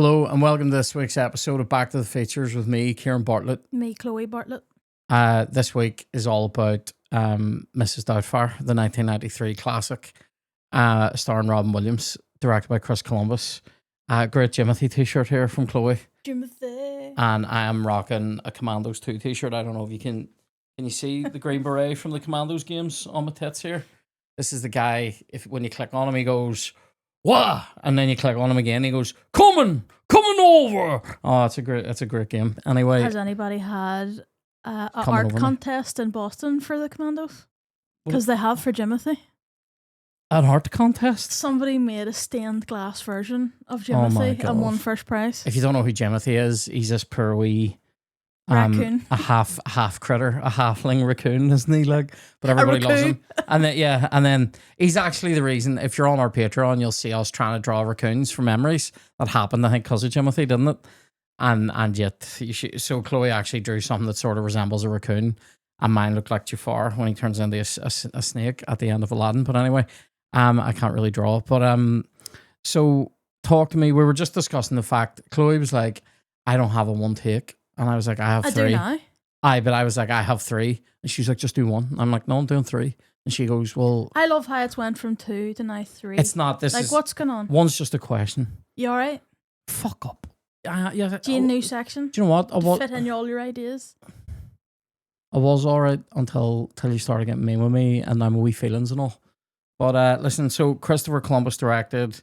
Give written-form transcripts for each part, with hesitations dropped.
Hello and welcome to this week's episode of Back to the Features with me, Ciaran Bartlett. Me, Chloe Bartlett. This week is all about Mrs. Doubtfire, the 1993 classic, starring Robin Williams, directed by Chris Columbus. Great Jimothy t-shirt here from Chloe. Jimothy. And I am rocking a Commandos 2 t-shirt. I don't know if you can you see the green beret from the Commandos games on my tits here? This is the guy, when you click on him, he goes, "Wah!" And then you click on him again, he goes, coming over. Oh, that's a great game. Anyway, has anybody had an art contest in Boston for the Commandos? Because they have for Jimothy. An art contest? Somebody made a stained glass version of Jimothy and won first prize. If you don't know who Jimothy is, he's this poor wee raccoon, a half critter, a halfling raccoon, isn't he? Like, but everybody loves him. And then he's actually the reason. If you're on our Patreon, you'll see us trying to draw raccoons from memories that happened, I think, because of Jimothy, didn't it? And yet, so Chloe actually drew something that sort of resembles a raccoon, and mine looked like Jafar when he turns into a snake at the end of Aladdin. But anyway, I can't really draw. But so talk to me. We were just discussing the fact. Chloe was like, "I don't have a one take." And I was like, I have three. I do now. But I was like, I have three. And she's like, just do one. I'm like, no, I'm doing three. And she goes, well... I love how it's went from 2 to now 3. It's not. This like, is... what's going on? One's just a question. You alright? Fuck up. Yeah. Do you need a new section? Do you know what? To fit in all your ideas? I was alright until you started getting mean with me, and now my wee feelings and all. But listen, so Christopher Columbus directed,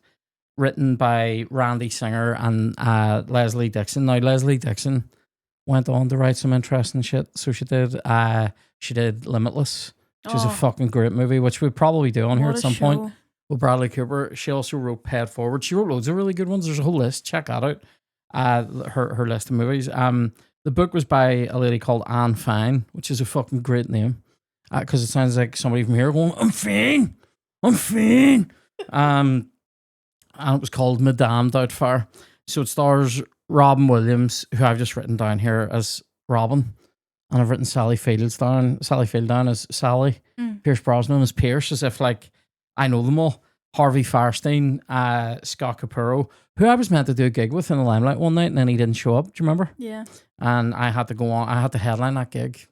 written by Randy Singer and Leslie Dixon. Now, Leslie Dixon went on to write some interesting shit. So she did Limitless, which is a fucking great movie, which we'll probably do on here at some point with Bradley Cooper. She also wrote Pay It Forward. She wrote loads of really good ones. There's a whole list. Check that out. Her list of movies. The book was by a lady called Anne Fine, which is a fucking great name, because it sounds like somebody from here going, I'm fine. And it was called Madame Doubtfire. So it stars Robin Williams, who I've just written down here as Robin, and I've written Sally Field down as Sally, Pierce Brosnan as Pierce, as if like I know them all. Harvey Firestein, Scott Capurro, who I was meant to do a gig with in the Limelight one night, and then he didn't show up. Do you remember? Yeah. And I had to go on. I had to headline that gig.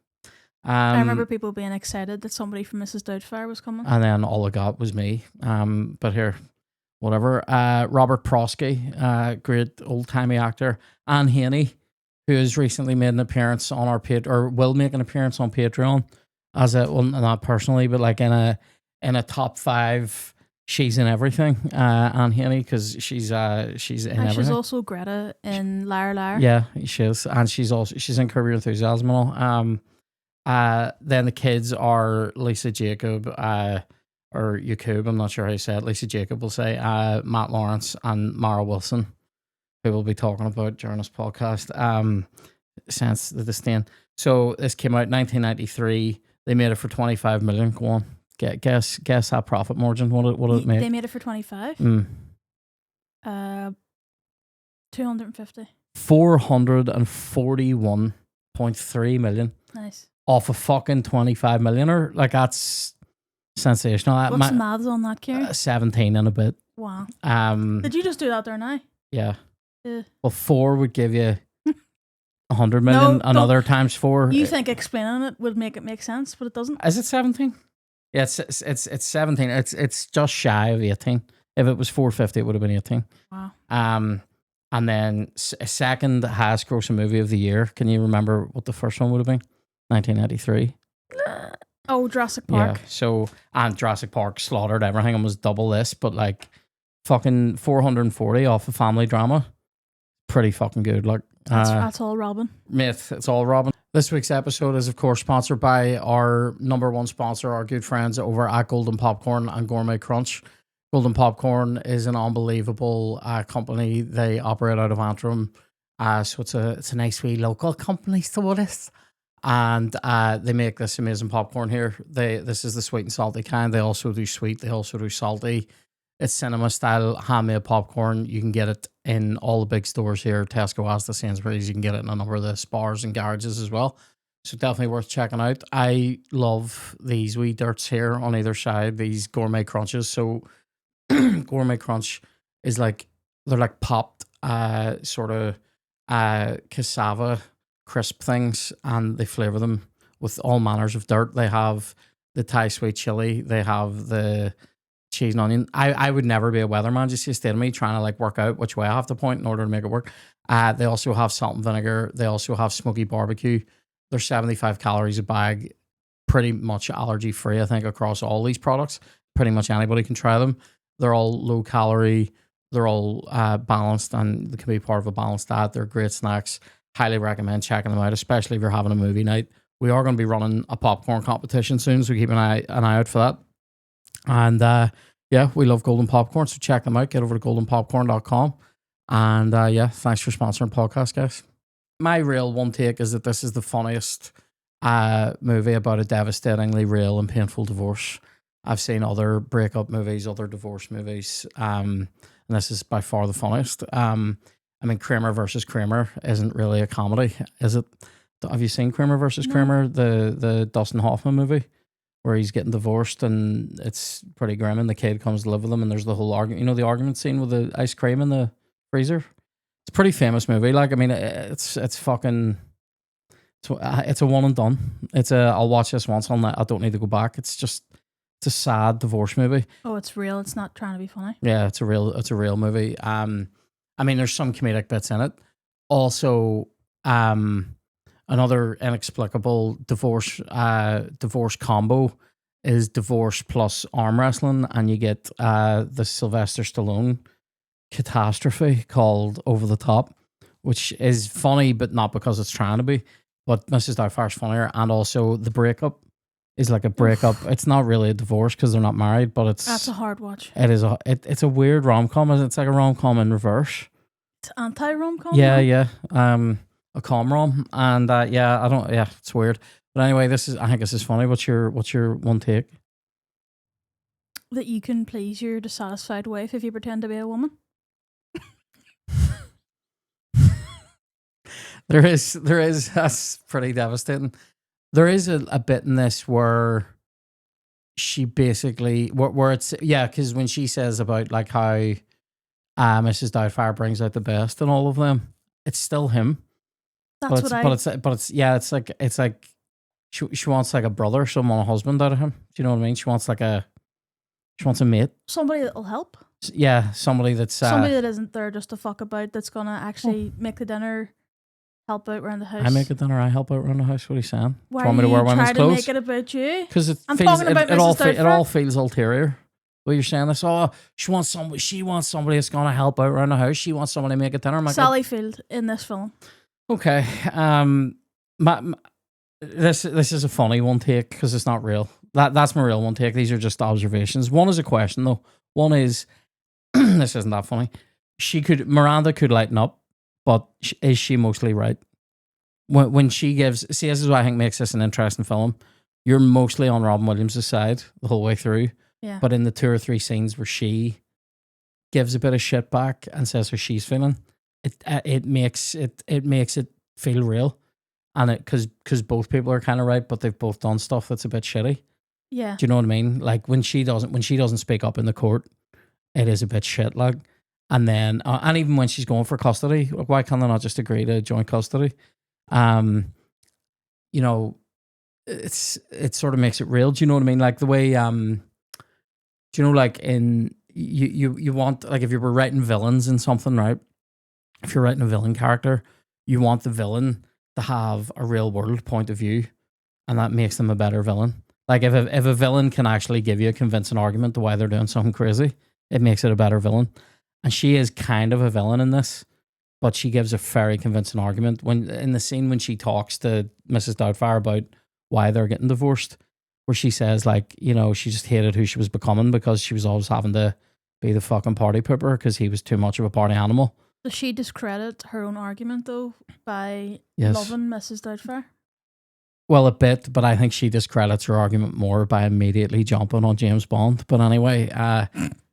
I remember people being excited that somebody from Mrs. Doubtfire was coming, and then all I got was me. But here. Whatever. Robert Prosky, great old-timey actor. Anne Haney, who has recently made an appearance on our or will make an appearance on Patreon as not personally, but like in a top 5. She's in everything. Anne Haney, because she's in everything. She's also Greta in Liar Liar. Yeah, she is, and she's in Curb Your Enthusiasm and all. Then the kids are Lisa Jacob, or Yakub, I'm not sure how you say it. Lisa Jacob will say, Matt Lawrence and Mara Wilson, who we'll be talking about during this podcast, since the disdain. So this came out in 1993. They made it for 25 million. Go on. Guess that profit margin. What did it make? They made it for 25? 250. 441.3 million. Nice. Off a fucking 25 millioner. Like, that's sensational. What's the maths on that, Ciaran? 17 and a bit. Wow. Did you just do that there now? Yeah. Well, 4 would give you 100 million. Another times 4. You think explaining it would make it make sense, but it doesn't. Is it 17? Yeah, it's 17. It's just shy of 18. If it was 450, it would have been 18. Wow. And then a second highest grossing movie of the year. Can you remember what the first one would have been? 1993. Oh, Jurassic Park. Yeah. So, and Jurassic Park slaughtered everything and was double this, but like fucking 440 off a family drama. Pretty fucking good. Like, that's all Robin. Myth. It's all Robin. This week's episode is, of course, sponsored by our number one sponsor, our good friends over at Golden Popcorn and Gourmet Crunch. Golden Popcorn is an unbelievable company. They operate out of Antrim. So it's a nice wee local company, so it is. And they make this amazing popcorn here. This is the sweet and salty kind. They also do sweet. They also do salty. It's cinema style handmade popcorn. You can get it in all the big stores here. Tesco, Asda, Sainsbury's. You can get it in a number of the spars and garages as well. So definitely worth checking out. I love these wee dirts here on either side. These gourmet crunches. So gourmet crunch is like, they're like popped sort of cassava crisp things, and they flavor them with all manners of dirt. They have the Thai sweet chili. They have the cheese and onion. I would never be a weatherman. Just stay to me trying to like work out which way I have to point in order to make it work. They also have salt and vinegar. They also have smoky barbecue. They're 75 calories a bag, pretty much allergy free, I think, across all these products. Pretty much anybody can try them. They're all low calorie. They're all balanced, and they can be part of a balanced diet. They're great snacks. Highly recommend checking them out, especially if you're having a movie night. We are going to be running a popcorn competition soon, so keep an eye out for that. And yeah, we love Golden Popcorn, so check them out. Get over to goldenpopcorn.com. And yeah, thanks for sponsoring the podcast, guys. My real one take is that this is the funniest movie about a devastatingly real and painful divorce. I've seen other breakup movies, other divorce movies, and this is by far the funniest. I mean, Kramer versus Kramer isn't really a comedy, is it? Have you seen Kramer versus Kramer, the Dustin Hoffman movie, where he's getting divorced and it's pretty grim, and the kid comes to live with him, and there's the whole argument. You know, the argument scene with the ice cream in the freezer. It's a pretty famous movie. Like, I mean, it's fucking. It's a one and done. I'll watch this once. I don't need to go back. It's a sad divorce movie. Oh, it's real. It's not trying to be funny. Yeah, it's a real movie. I mean, there's some comedic bits in it. Also, another inexplicable divorce combo is divorce plus arm wrestling, and you get the Sylvester Stallone catastrophe called Over the Top, which is funny, but not because it's trying to be. But Mrs. Doubtfire's funnier, and also the breakup is like a breakup. It's not really a divorce because they're not married, but that's a hard watch. It is it's a weird rom-com. It's like a rom-com in reverse. It's anti-rom-com. Yeah. A com-rom, and it's weird. But anyway, I think this is funny. What's your one take? That you can please your dissatisfied wife if you pretend to be a woman. There is that's pretty devastating. There is a bit in this where she basically where it's because when she says about like how Mrs. Doubtfire brings out the best in all of them, it's still him. It's like she wants like a brother, someone, a husband out of him. Do you know what I mean? She wants a mate, somebody that'll help. Yeah, somebody that's somebody that isn't there just to fuck about. That's gonna actually make the dinner. Help out around the house. I make it dinner. I help out around the house. What are you saying? Why do you want me to wear women's clothes? To make it about you? Because it all feels ulterior. Well, you're saying this. Oh, she wants somebody that's gonna help out around the house. She wants somebody to make it dinner. Like, Sally Field in this film. Okay. This is a funny one take because it's not real. That's my real one take. These are just observations. One is a question though. One is this isn't that funny. Miranda could lighten up. But is she mostly right? When she gives... See, this is what I think makes this an interesting film. You're mostly on Robin Williams' side the whole way through. Yeah. But in the 2 or 3 scenes where she gives a bit of shit back and says how she's feeling, it makes it feel real. And because both people are kind of right, but they've both done stuff that's a bit shitty. Yeah. Do you know what I mean? Like when she doesn't speak up in the court, it is a bit shit. Like... And then, and even when she's going for custody, why can't they not just agree to joint custody? You know, it sort of makes it real. Do you know what I mean? Like the way, do you know, like in you want, like if you were writing villains in something, right? If you're writing a villain character, you want the villain to have a real world point of view, and that makes them a better villain. Like if a villain can actually give you a convincing argument to why they're doing something crazy, it makes it a better villain. And she is kind of a villain in this, but she gives a very convincing argument. When in the scene when she talks to Mrs. Doubtfire about why they're getting divorced, where she says, like, you know, she just hated who she was becoming because she was always having to be the fucking party pooper because he was too much of a party animal. Does she discredit her own argument, though, by loving Mrs. Doubtfire? Well, a bit, but I think she discredits her argument more by immediately jumping on James Bond. But anyway,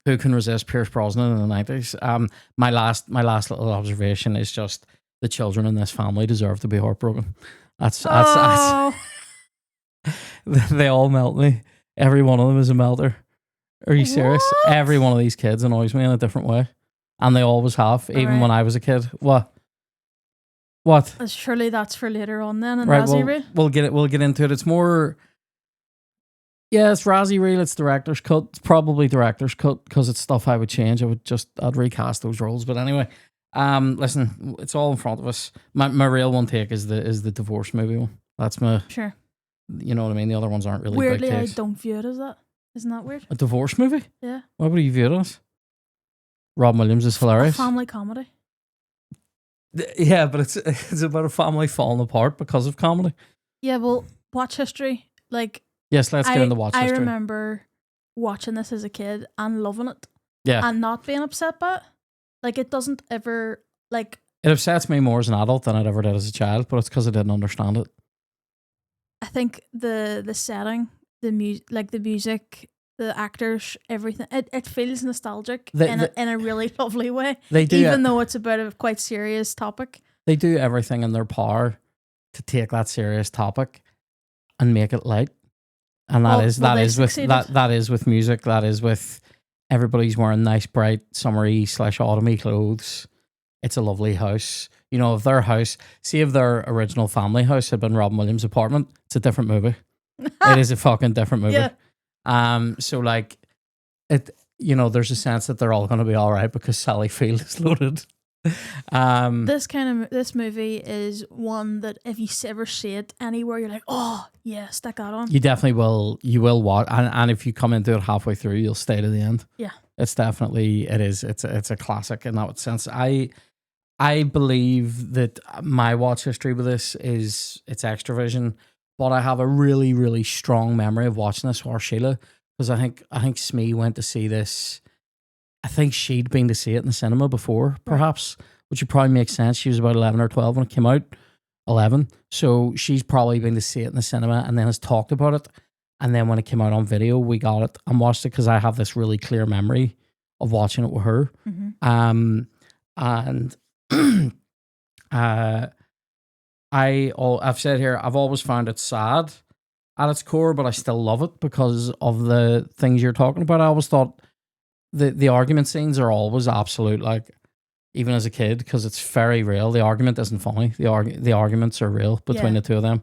who can resist Pierce Brosnan in the 90s? My last little observation is just the children in this family deserve to be heartbroken. That's they all melt me. Every one of them is a melter. Are you serious? What? Every one of these kids annoys me in a different way. and they always have, even when I was a kid. What? Surely that's for later on then, and right, Razzie Reel. We'll get into it. It's more. Yeah, it's Razzie Reel. It's director's cut. It's probably director's cut because it's stuff I would change. I'd recast those roles. But anyway, listen, it's all in front of us. My real one take is the divorce movie one. That's my sure. You know what I mean? The other ones aren't really weirdly big takes. I don't view it as that. Isn't that weird? A divorce movie? Yeah. Why would you view it as? Robin Williams is hilarious. A family comedy. Yeah, but it's about a family falling apart because of comedy. Yeah, well, watch history. Like, yes, let's get into watch history. I remember watching this as a kid and loving it. Yeah. And not being upset by it. Like, it doesn't ever, like... It upsets me more as an adult than it ever did as a child, but it's because I didn't understand it. I think the setting, the music, the actors, everything, it feels nostalgic in a really lovely way. They do, even though it's about a quite serious topic. They do everything in their power to take that serious topic and make it light. And that is with music. That is with everybody's wearing nice, bright, summery / autumny clothes. It's a lovely house. You know, if their original family house had been Robin Williams' apartment, it's a different movie. It is a fucking different movie. Yeah. So like, there's a sense that they're all going to be all right because Sally Field is loaded. This movie is one that if you ever see it anywhere, you're like, oh yeah, stick that on. You definitely will. You will watch, and if you come into it halfway through, you'll stay to the end. Yeah, it's definitely it's a classic in that sense. I believe that my watch history with this is it's Extravision, but I have a really, really strong memory of watching this with Sheila because I think Smee went to see this. I think she'd been to see it in the cinema before, perhaps, which would probably make sense. She was about 11 or 12 when it came out. 11. So she's probably been to see it in the cinema and then has talked about it. And then when it came out on video, we got it and watched it because I have this really clear memory of watching it with her. Mm-hmm. And I've said here, I've always found it sad at its core, but I still love it because of the things you're talking about. I always thought the argument scenes are always absolute, like, even as a kid, because it's very real. The argument isn't funny. The arguments are real between the two of them.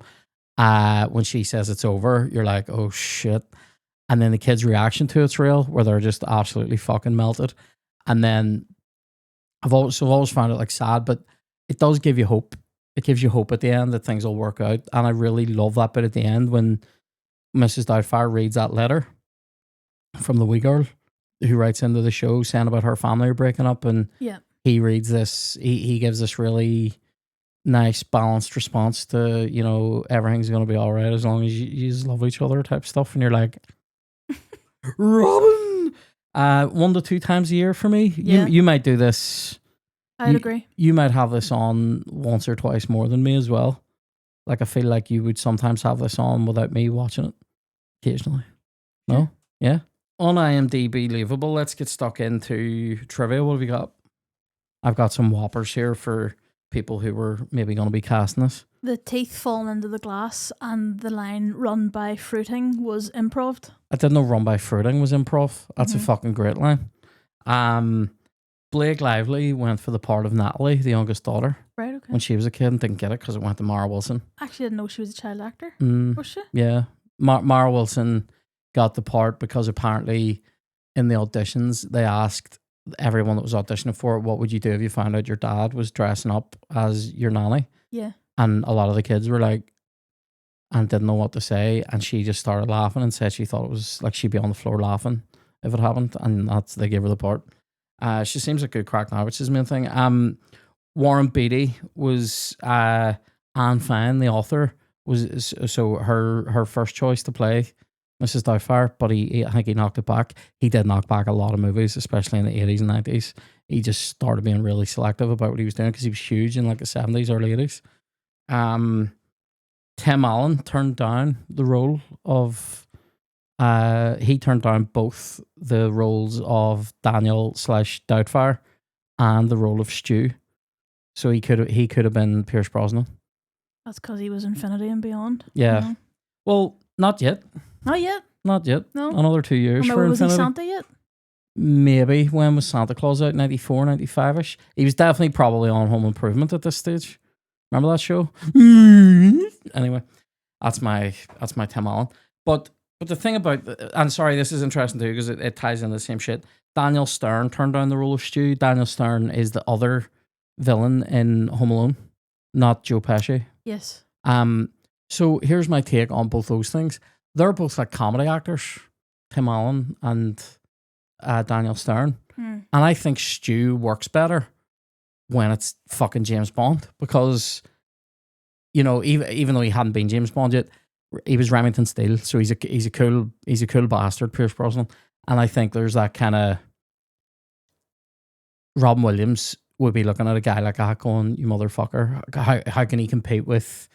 When she says it's over, you're like, oh shit. And then the kid's reaction to it's real, where they're just absolutely fucking melted. And then I've always found it like sad, but it does give you hope. It gives you hope at the end that things will work out. And I really love that bit at the end when Mrs. Doubtfire reads that letter from the wee girl who writes into the show saying about her family breaking up, and he reads this. He gives this really nice balanced response to, everything's going to be all right as long as you love each other type stuff. And you're like, Robin, 1 to 2 times a year for me. You might do this. I'd agree. You might have this on once or twice more than me as well. Like, I feel like you would sometimes have this on without me watching it occasionally. No? Yeah. On IMDb, believable. Let's get stuck into trivia. What have you got? I've got some whoppers here for people who were maybe going to be casting this. The teeth falling into the glass and the line "run by fruiting" was improv. I didn't know "run by fruiting" was improv. That's a fucking great line. Blake Lively went for the part of Natalie, the youngest daughter. Right, okay. When she was a kid and didn't get it because it went to Mara Wilson. Actually, I didn't know she was a child actor. Was she? Yeah. Mara Wilson got the part because apparently in the auditions they asked everyone that was auditioning for it, what would you do if you found out your dad was dressing up as your nanny? Yeah. And a lot of the kids were like, and didn't know what to say, and she just started laughing and said she thought it was like she'd be on the floor laughing if it happened, and they gave her the part. She seems like a good crack now, which is the main thing. Warren Beatty was Anne Fine, the author, was so her first choice to play Mrs. Doubtfire, but I think he knocked it back. He did knock back a lot of movies, especially in the 80s and 90s. He just started being really selective about what he was doing because he was huge in like the 70s, early 80s. Tim Allen turned down the role of he turned down both the roles of Daniel / Doubtfire and the role of Stu. So he could have been Pierce Brosnan. That's because he was Infinity and Beyond. Yeah. Well, not yet. Not yet. Not yet. No. Another 2 years for was Infinity. he Santa yet? maybe when was Santa Claus out? 94, 95-ish. He was definitely probably on Home Improvement at this stage. Remember that show? Anyway, that's my Tim Allen. But the thing about, and sorry, this is interesting too because it ties into the same shit. Daniel Stern turned down the role of Stu. Daniel Stern is the other villain in Home Alone, not Joe Pesci. Yes. So here's my take on both those things. They're both like comedy actors, Tim Allen and Daniel Stern. And I think Stu works better when it's fucking James Bond because, you know, even though he hadn't been James Bond yet, he was Remington Steele, so he's a cool bastard, Pierce Brosnan. And I think there's that kind of Robin Williams would be looking at a guy like that going, you motherfucker, how can he compete with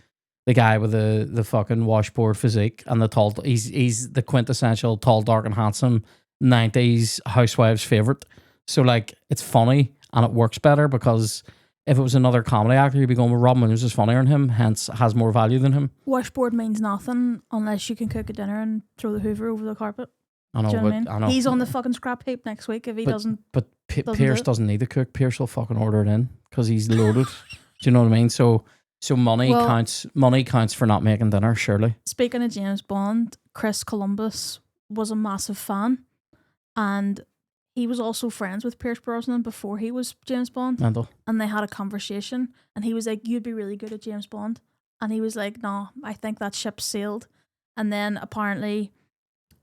the guy with the fucking washboard physique and the tall, he's the quintessential tall, dark and handsome 90s housewives favorite. So like it's funny and it works better because if it was another comedy actor, you'd be going, well, Robin Williams is funnier than him, hence has more value than him. Washboard means nothing unless you can cook a dinner and throw the Hoover over the carpet. I know, I know. He's on the fucking scrap heap next week if he doesn't. But Pierce doesn't need to cook. Pierce will fucking order it in because he's loaded. Do you know what I mean? So money counts. Money counts for not making dinner. Surely. Speaking of James Bond, Chris Columbus was a massive fan, and he was also friends with Pierce Brosnan before he was James Bond. And they had a conversation, and he was like, "You'd be really good at James Bond," and he was like, "No, I think that ship sailed." And then apparently,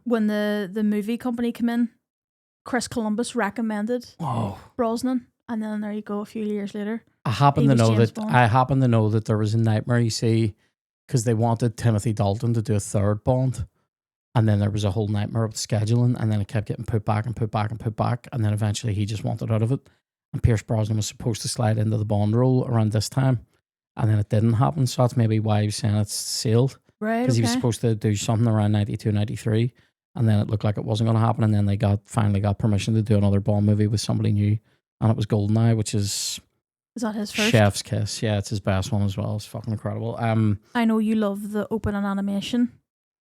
when the movie company came in, Chris Columbus recommended Brosnan, and then there you go. A few years later, I happen to know that there was a nightmare. You see, because they wanted Timothy Dalton to do a third Bond, and then there was a whole nightmare of scheduling, and then it kept getting put back, and then eventually he just wanted out of it. And Pierce Brosnan was supposed to slide into the Bond role around this time, and then it didn't happen. So that's maybe why he was saying it's sailed, right? Because he was supposed to do something around 92, 93. And then it looked like it wasn't going to happen. And then they finally got permission to do another Bond movie with somebody new. And it was GoldenEye, which is that his first? Chef's Kiss. Yeah, it's his best one as well. It's fucking incredible. I know you love the opening animation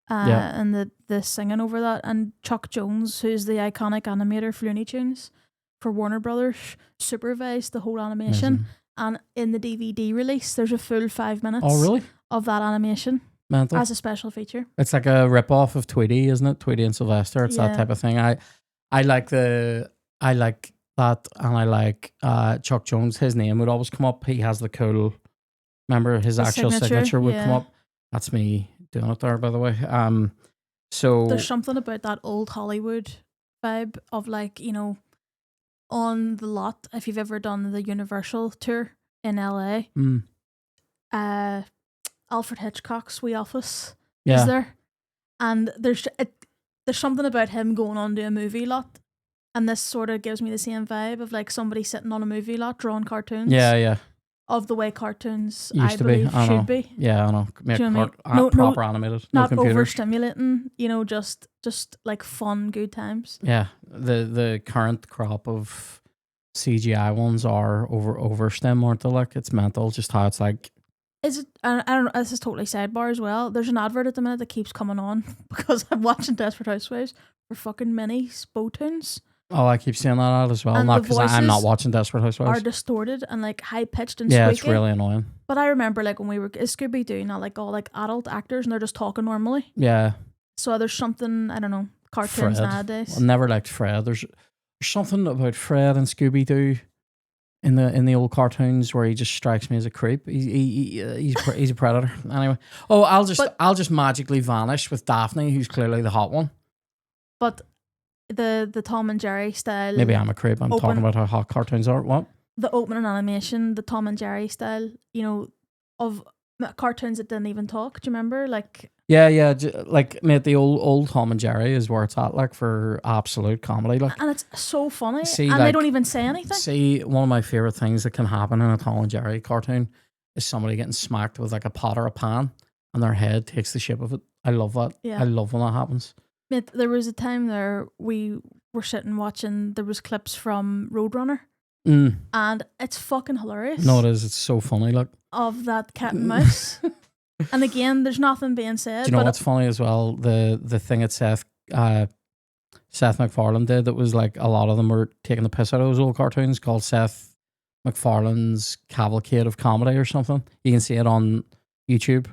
and the singing over that. And Chuck Jones, who's the iconic animator for Looney Tunes for Warner Brothers, supervised the whole animation. Amazing. And in the DVD release, there's a full 5 minutes of that animation. Mental. As a special feature. It's like a rip-off of Tweety, isn't it? Tweety and Sylvester. It's that type of thing. I like that, and I like Chuck Jones. His name would always come up. He has the cool, remember his actual signature would come up. That's me doing it there, by the way. So there's something about that old Hollywood vibe of like, you know, on the lot, if you've ever done the Universal tour in LA, Alfred Hitchcock's wee office is there, and there's something about him going on to a movie lot, and this sort of gives me the same vibe of like somebody sitting on a movie lot drawing cartoons. Of the way cartoons used to be. Should be. Yeah, I know. Make proper animated, not computers. Overstimulating. You know, just like fun, good times. Yeah, the current crop of CGI ones are overstim, aren't they? Like it's mental, just how it's like. Is it? I don't know. This is totally sidebar as well. There's an advert at the minute that keeps coming on because I'm watching Desperate Housewives for fucking mini Spotunes. Oh, I keep seeing that out as well. And not because I'm not watching Desperate Housewives. Are distorted and like high pitched and squeaky. Yeah, it's really annoying. But I remember like when we were Scooby Doo, not like all like adult actors, and they're just talking normally. Yeah. So there's something, I don't know, cartoons nowadays. I never liked Fred. There's something about Fred and Scooby Doo. In the old cartoons where he just strikes me as a creep. He's a predator. Anyway. Oh, I'll just magically vanish with Daphne, who's clearly the hot one. But the Tom and Jerry style. Maybe I'm a creep. I'm talking about how hot cartoons are. What? The opening animation, the Tom and Jerry style, you know, of cartoons that didn't even talk. Do you remember? Like. Yeah, like mate, the old Tom and Jerry is where it's at, like for absolute comedy, like, and it's so funny, and they don't even say anything. See, one of my favorite things that can happen in a Tom and Jerry cartoon is somebody getting smacked with like a pot or a pan, and their head takes the shape of it. I love that. Yeah. I love when that happens. Mate, there was a time there we were sitting watching. There was clips from Roadrunner, and it's fucking hilarious. No, it is. It's so funny, like of that cat and mouse. And again, there's nothing being said. Do you know what's funny as well? The thing that Seth Seth MacFarlane did. That was like a lot of them were taking the piss out of those old cartoons called Seth MacFarlane's Cavalcade of Comedy or something. You can see it on YouTube.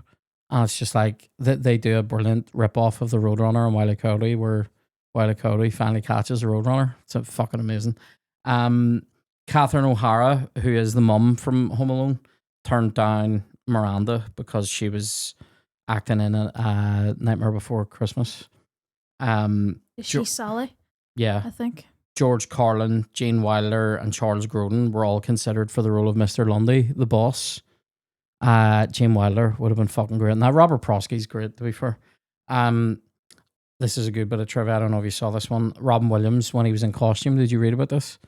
And it's just like they do a brilliant rip-off of the Roadrunner and Wile E. Coyote, where Wile E. Coyote finally catches the Roadrunner. It's a fucking amazing. Catherine O'Hara, who is the mum from Home Alone, turned down Miranda because she was acting in a Nightmare Before Christmas. Is she Sally? Yeah. I think. George Carlin, Gene Wilder, and Charles Grodin were all considered for the role of Mr. Lundy, the boss. Gene Wilder would have been fucking great. Now, Robert Prosky's great, to be fair. This is a good bit of trivia. I don't know if you saw this one. Robin Williams, when he was in costume, did you read about this?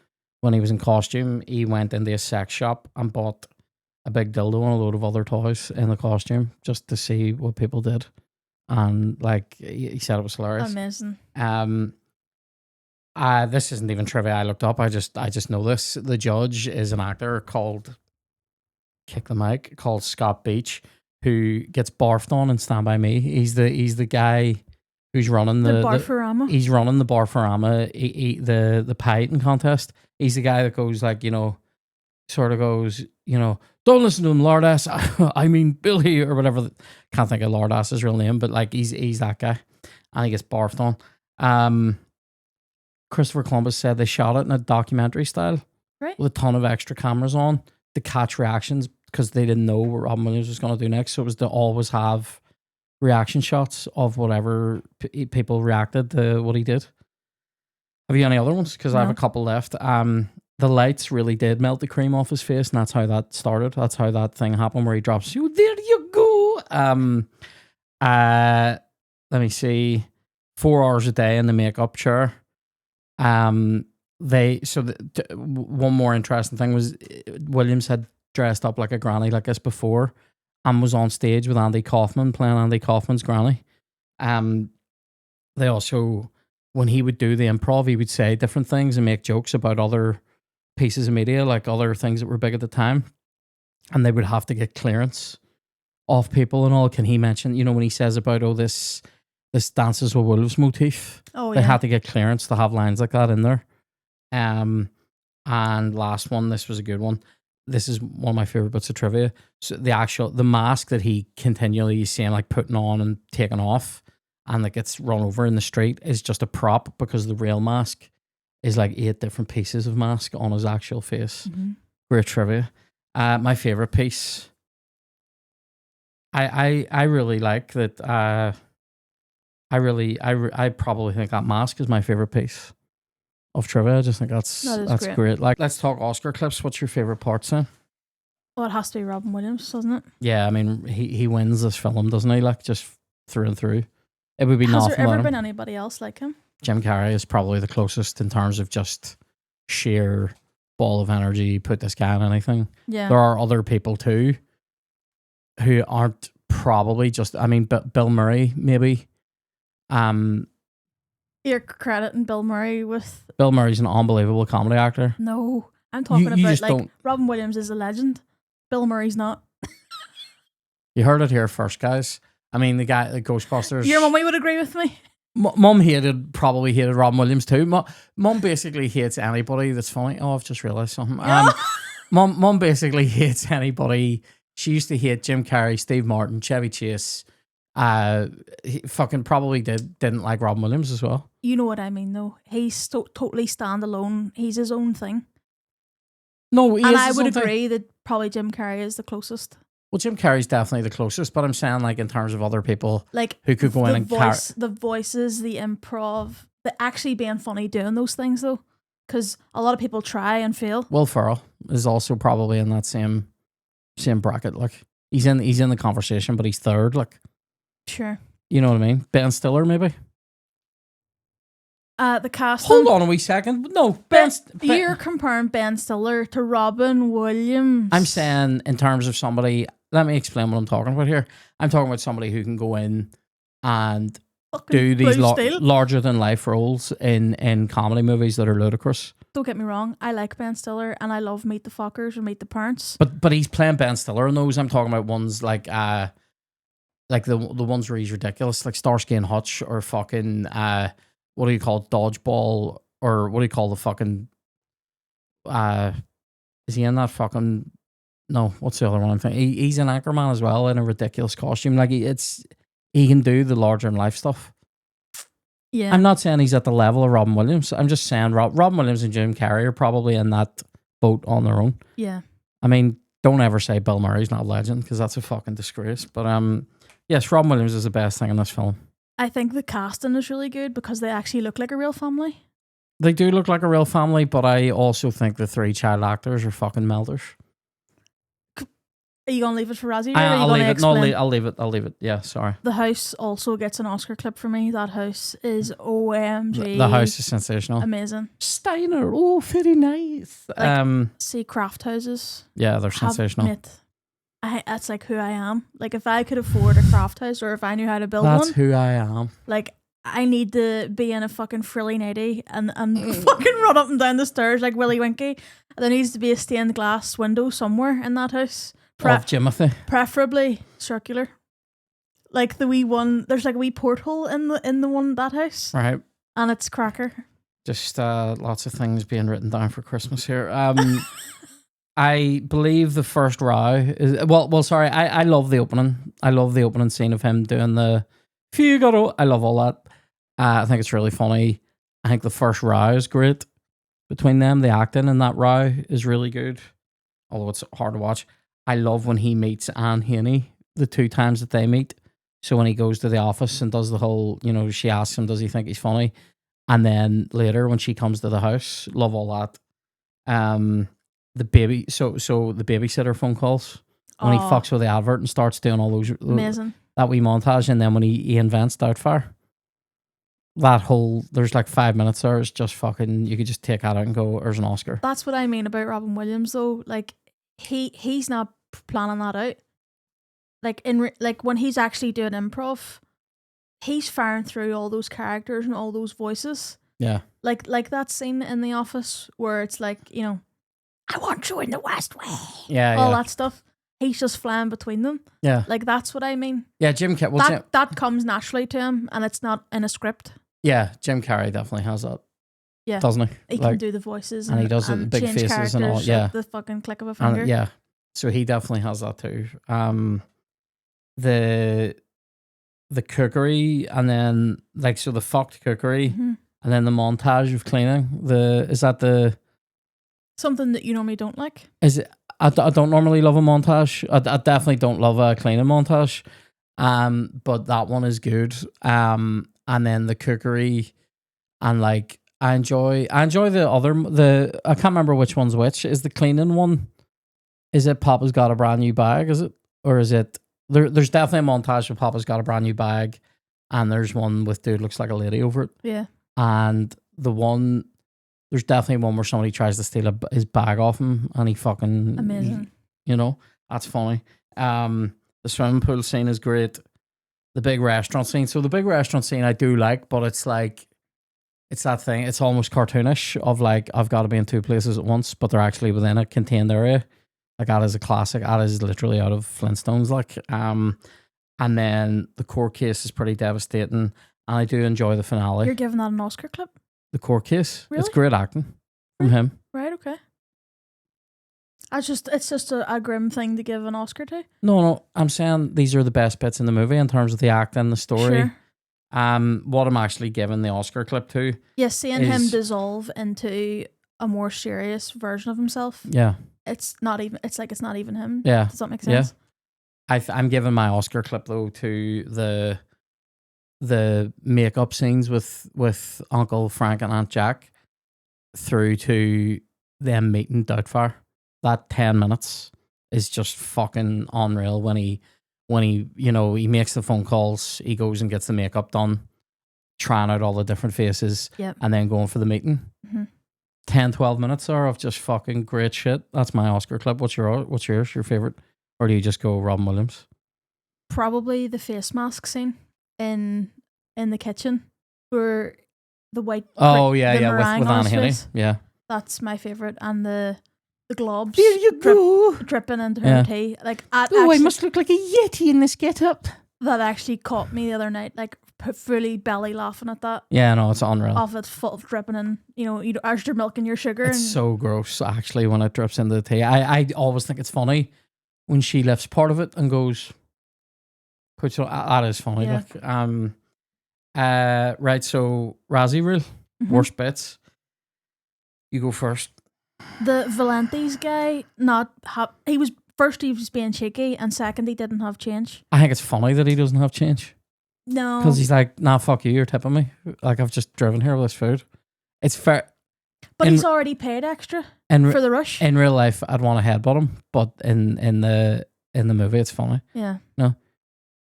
When he was in costume, he went into a sex shop and bought a big dildo and a load of other toys in the costume just to see what people did. And like he said, it was hilarious. Amazing. This isn't even trivia I looked up. I just know this. The judge is an actor called Kick the Mic, called Scott Beach, who gets barfed on in Stand By Me. He's the guy who's running the Barfarama. He's running the Barfarama, the pie eating contest. He's the guy that goes like, sort of goes, don't listen to him, Lord Ass. I mean Billy or whatever. Can't think of Lord Ass's real name, but like he's that guy, and he gets barfed on. Christopher Columbus said they shot it in a documentary style, right, with a ton of extra cameras on to catch reactions because they didn't know what Robin Williams was going to do next. So it was to always have reaction shots of whatever people reacted to what he did. Have you any other ones? Because I have a couple left. The lights really did melt the cream off his face, and that's how that started. That's how that thing happened where he drops, there you go. Let me see. 4 hours a day in the makeup chair. One more interesting thing was Williams had dressed up like a granny like this before and was on stage with Andy Kaufman playing Andy Kaufman's granny. They also, when he would do the improv, he would say different things and make jokes about other pieces of media, like other things that were big at the time, and they would have to get clearance off people and all. Can he mention, when he says about this Dances with Wolves motif, they had to get clearance to have lines like that in there. And last one, this was a good one. This is one of my favorite bits of trivia. So the mask that he continually is seeing like putting on and taking off and that gets run over in the street is just a prop, because the real mask is like 8 different pieces of mask on his actual face. Mm-hmm. Great trivia. My favorite piece. I really like that. I probably think that mask is my favorite piece of trivia. I just think that's great. Like, let's talk Oscar clips. What's your favorite part, Sam? Well, it has to be Robin Williams, doesn't it? Yeah, I mean, he wins this film, doesn't he? Like, just through and through. It would be nothing. Has there ever been anybody else like him? Jim Carrey is probably the closest in terms of just sheer ball of energy. Put this guy in anything. Yeah. There are other people too who aren't probably just. I mean, Bill Murray maybe. You're crediting Bill Murray with. Bill Murray's an unbelievable comedy actor. No, I'm talking about like Robin Williams is a legend. Bill Murray's not. You heard it here first, guys. I mean, the guy, the Ghostbusters. Your mummy would agree with me. Mum probably hated Robin Williams too. Mum basically hates anybody that's funny. Oh, I've just realised something. Mum basically hates anybody. She used to hate Jim Carrey, Steve Martin, Chevy Chase. He fucking probably didn't like Robin Williams as well. You know what I mean, though. He's totally standalone. He's his own thing. No, and I would agree that probably Jim Carrey is the closest. Well, Jim Carrey's definitely the closest, but I'm saying like in terms of other people like who could go in and the voices, the improv, the actually being funny doing those things though, because a lot of people try and fail. Will Ferrell is also probably in that same bracket. Like he's in the conversation, but he's third. Like, sure, you know what I mean? Ben Stiller maybe. The cast. Hold on a wee second. No, you're comparing Ben Stiller to Robin Williams. I'm saying in terms of somebody. Let me explain what I'm talking about here. I'm talking about somebody who can go in and do these larger than life roles in comedy movies that are ludicrous. Don't get me wrong. I like Ben Stiller and I love Meet the Fockers or Meet the Parents. But he's playing Ben Stiller in those. I'm talking about ones like the ones where he's ridiculous, like Starsky and Hutch or fucking what do you call it, dodgeball, or what do you call the fucking is he in that fucking no, what's the other one I'm thinking? He's an Anchorman as well in a ridiculous costume. Like he can do the larger than life stuff. Yeah. I'm not saying he's at the level of Robin Williams. I'm just saying Robin Williams and Jim Carrey are probably in that boat on their own. Yeah. I mean, don't ever say Bill Murray's not a legend, because that's a fucking disgrace. But yes, Robin Williams is the best thing in this film. I think the casting is really good because they actually look like a real family. They do look like a real family, but I also think the 3 child actors are fucking melters. Are you going to leave it for Razzie? I'll leave it. No, I'll leave it. I'll leave it. Yeah, sorry. The House also gets an Oscar clip for me. That house is OMG. The house is sensational. Amazing. Steiner. Oh, very nice. Like, see craft houses. Yeah, they're sensational. That's like who I am. Like if I could afford a craft house, or if I knew how to build one. That's who I am. Like I need to be in a fucking frilly nightie and fucking run up and down the stairs like Willy Winky. There needs to be a stained glass window somewhere in that house. Of Jimothy. Preferably circular. Like the wee one, there's like a wee porthole in the one that house. Right. And it's cracker. Just lots of things being written down for Christmas here. I believe the first row is sorry, I love the opening. I love the opening scene of him doing the Figaro. I love all that. I think it's really funny. I think the first row is great between them. The acting in that row is really good, although it's hard to watch. I love when he meets Anne Haney, the 2 times that they meet. So when he goes to the office and does the whole, she asks him, does he think he's funny? And then later when she comes to the house, love all that. The baby, so the babysitter phone calls when he fucks with the advert and starts doing all those amazing, that wee montage, and then when he invents Doubtfire, that whole, there's like 5 minutes there, it's just fucking, you could just take that out and go, there's an Oscar. That's what I mean about Robin Williams though. Like he's not planning that out. Like like when he's actually doing improv, he's firing through all those characters and all those voices. Yeah. Like that scene in The Office where it's like, I want you in the West Way. Yeah. All that stuff. He's just flying between them. Yeah. Like that's what I mean. Yeah, Jim Carrey. That comes naturally to him and it's not in a script. Yeah, Jim Carrey definitely has that. Yeah. Doesn't he? He can do the voices and he does the big faces and all. Yeah. The fucking click of a finger. Yeah. So he definitely has that too. The cookery, and then so the fucked cookery, and then the montage of cleaning. Is that the something that you normally don't like? Is it? I don't normally love a montage. I definitely don't love a cleaning montage. But that one is good. And then the cookery, and I enjoy the I can't remember which one's which. Is the cleaning one? Is it Papa's Got a Brand New Bag? Is it, or is it? There's definitely a montage of Papa's Got a Brand New Bag, and there's one with Dude Looks Like a Lady over it. Yeah. And there's definitely one where somebody tries to steal his bag off him, and he fucking amazing. That's funny. The swimming pool scene is great. The big restaurant scene. So the big restaurant scene I do like, but it's that thing. It's almost cartoonish of I've got to be in 2 places at once, but they're actually within a contained area. That is a classic. That is literally out of Flintstones. And then the court case is pretty devastating, and I do enjoy the finale. You're giving that an Oscar clip? The court case. Really? It's great acting from him. Right. Okay. It's just a grim thing to give an Oscar to. No. I'm saying these are the best bits in the movie in terms of the acting, the story. Sure. What I'm actually giving the Oscar clip to. Yes, seeing him dissolve into a more serious version of himself. Yeah. It's not even him. Yeah. Does that make sense? Yeah. I'm giving my Oscar clip though to the makeup scenes with Uncle Frank and Aunt Jack through to them meeting Doubtfire. That 10 minutes is just fucking unreal when he he makes the phone calls, he goes and gets the makeup done, trying out all the different faces, and then going for the meeting. 10-12 minutes of just fucking great shit. That's my Oscar clip. What's yours? Your favorite? Or do you just go Robin Williams? Probably the face mask scene in the kitchen where the white with Anne Haney. Yeah. That's my favorite. And the globs there you go. Dripping into her tea. I must look like a Yeti in this get-up. That actually caught me the other night, fully belly laughing at that. Yeah, no, it's unreal. Of it full of dripping in, as you're milking your sugar. It's so gross, actually, when it drips into the tea. I always think it's funny when she lifts part of it and goes, that is funny. Yeah. Right, so Razzie rule, worst bits. You go first. The Valentes guy, he was being cheeky, and second, he didn't have change. I think it's funny that he doesn't have change. No. Because he's like, nah, fuck you, you're tipping me. Like, I've just driven here with this food. It's fair. But he's already paid extra for the rush. In real life, I'd want to headbutt him, but in the movie, it's funny. Yeah. No.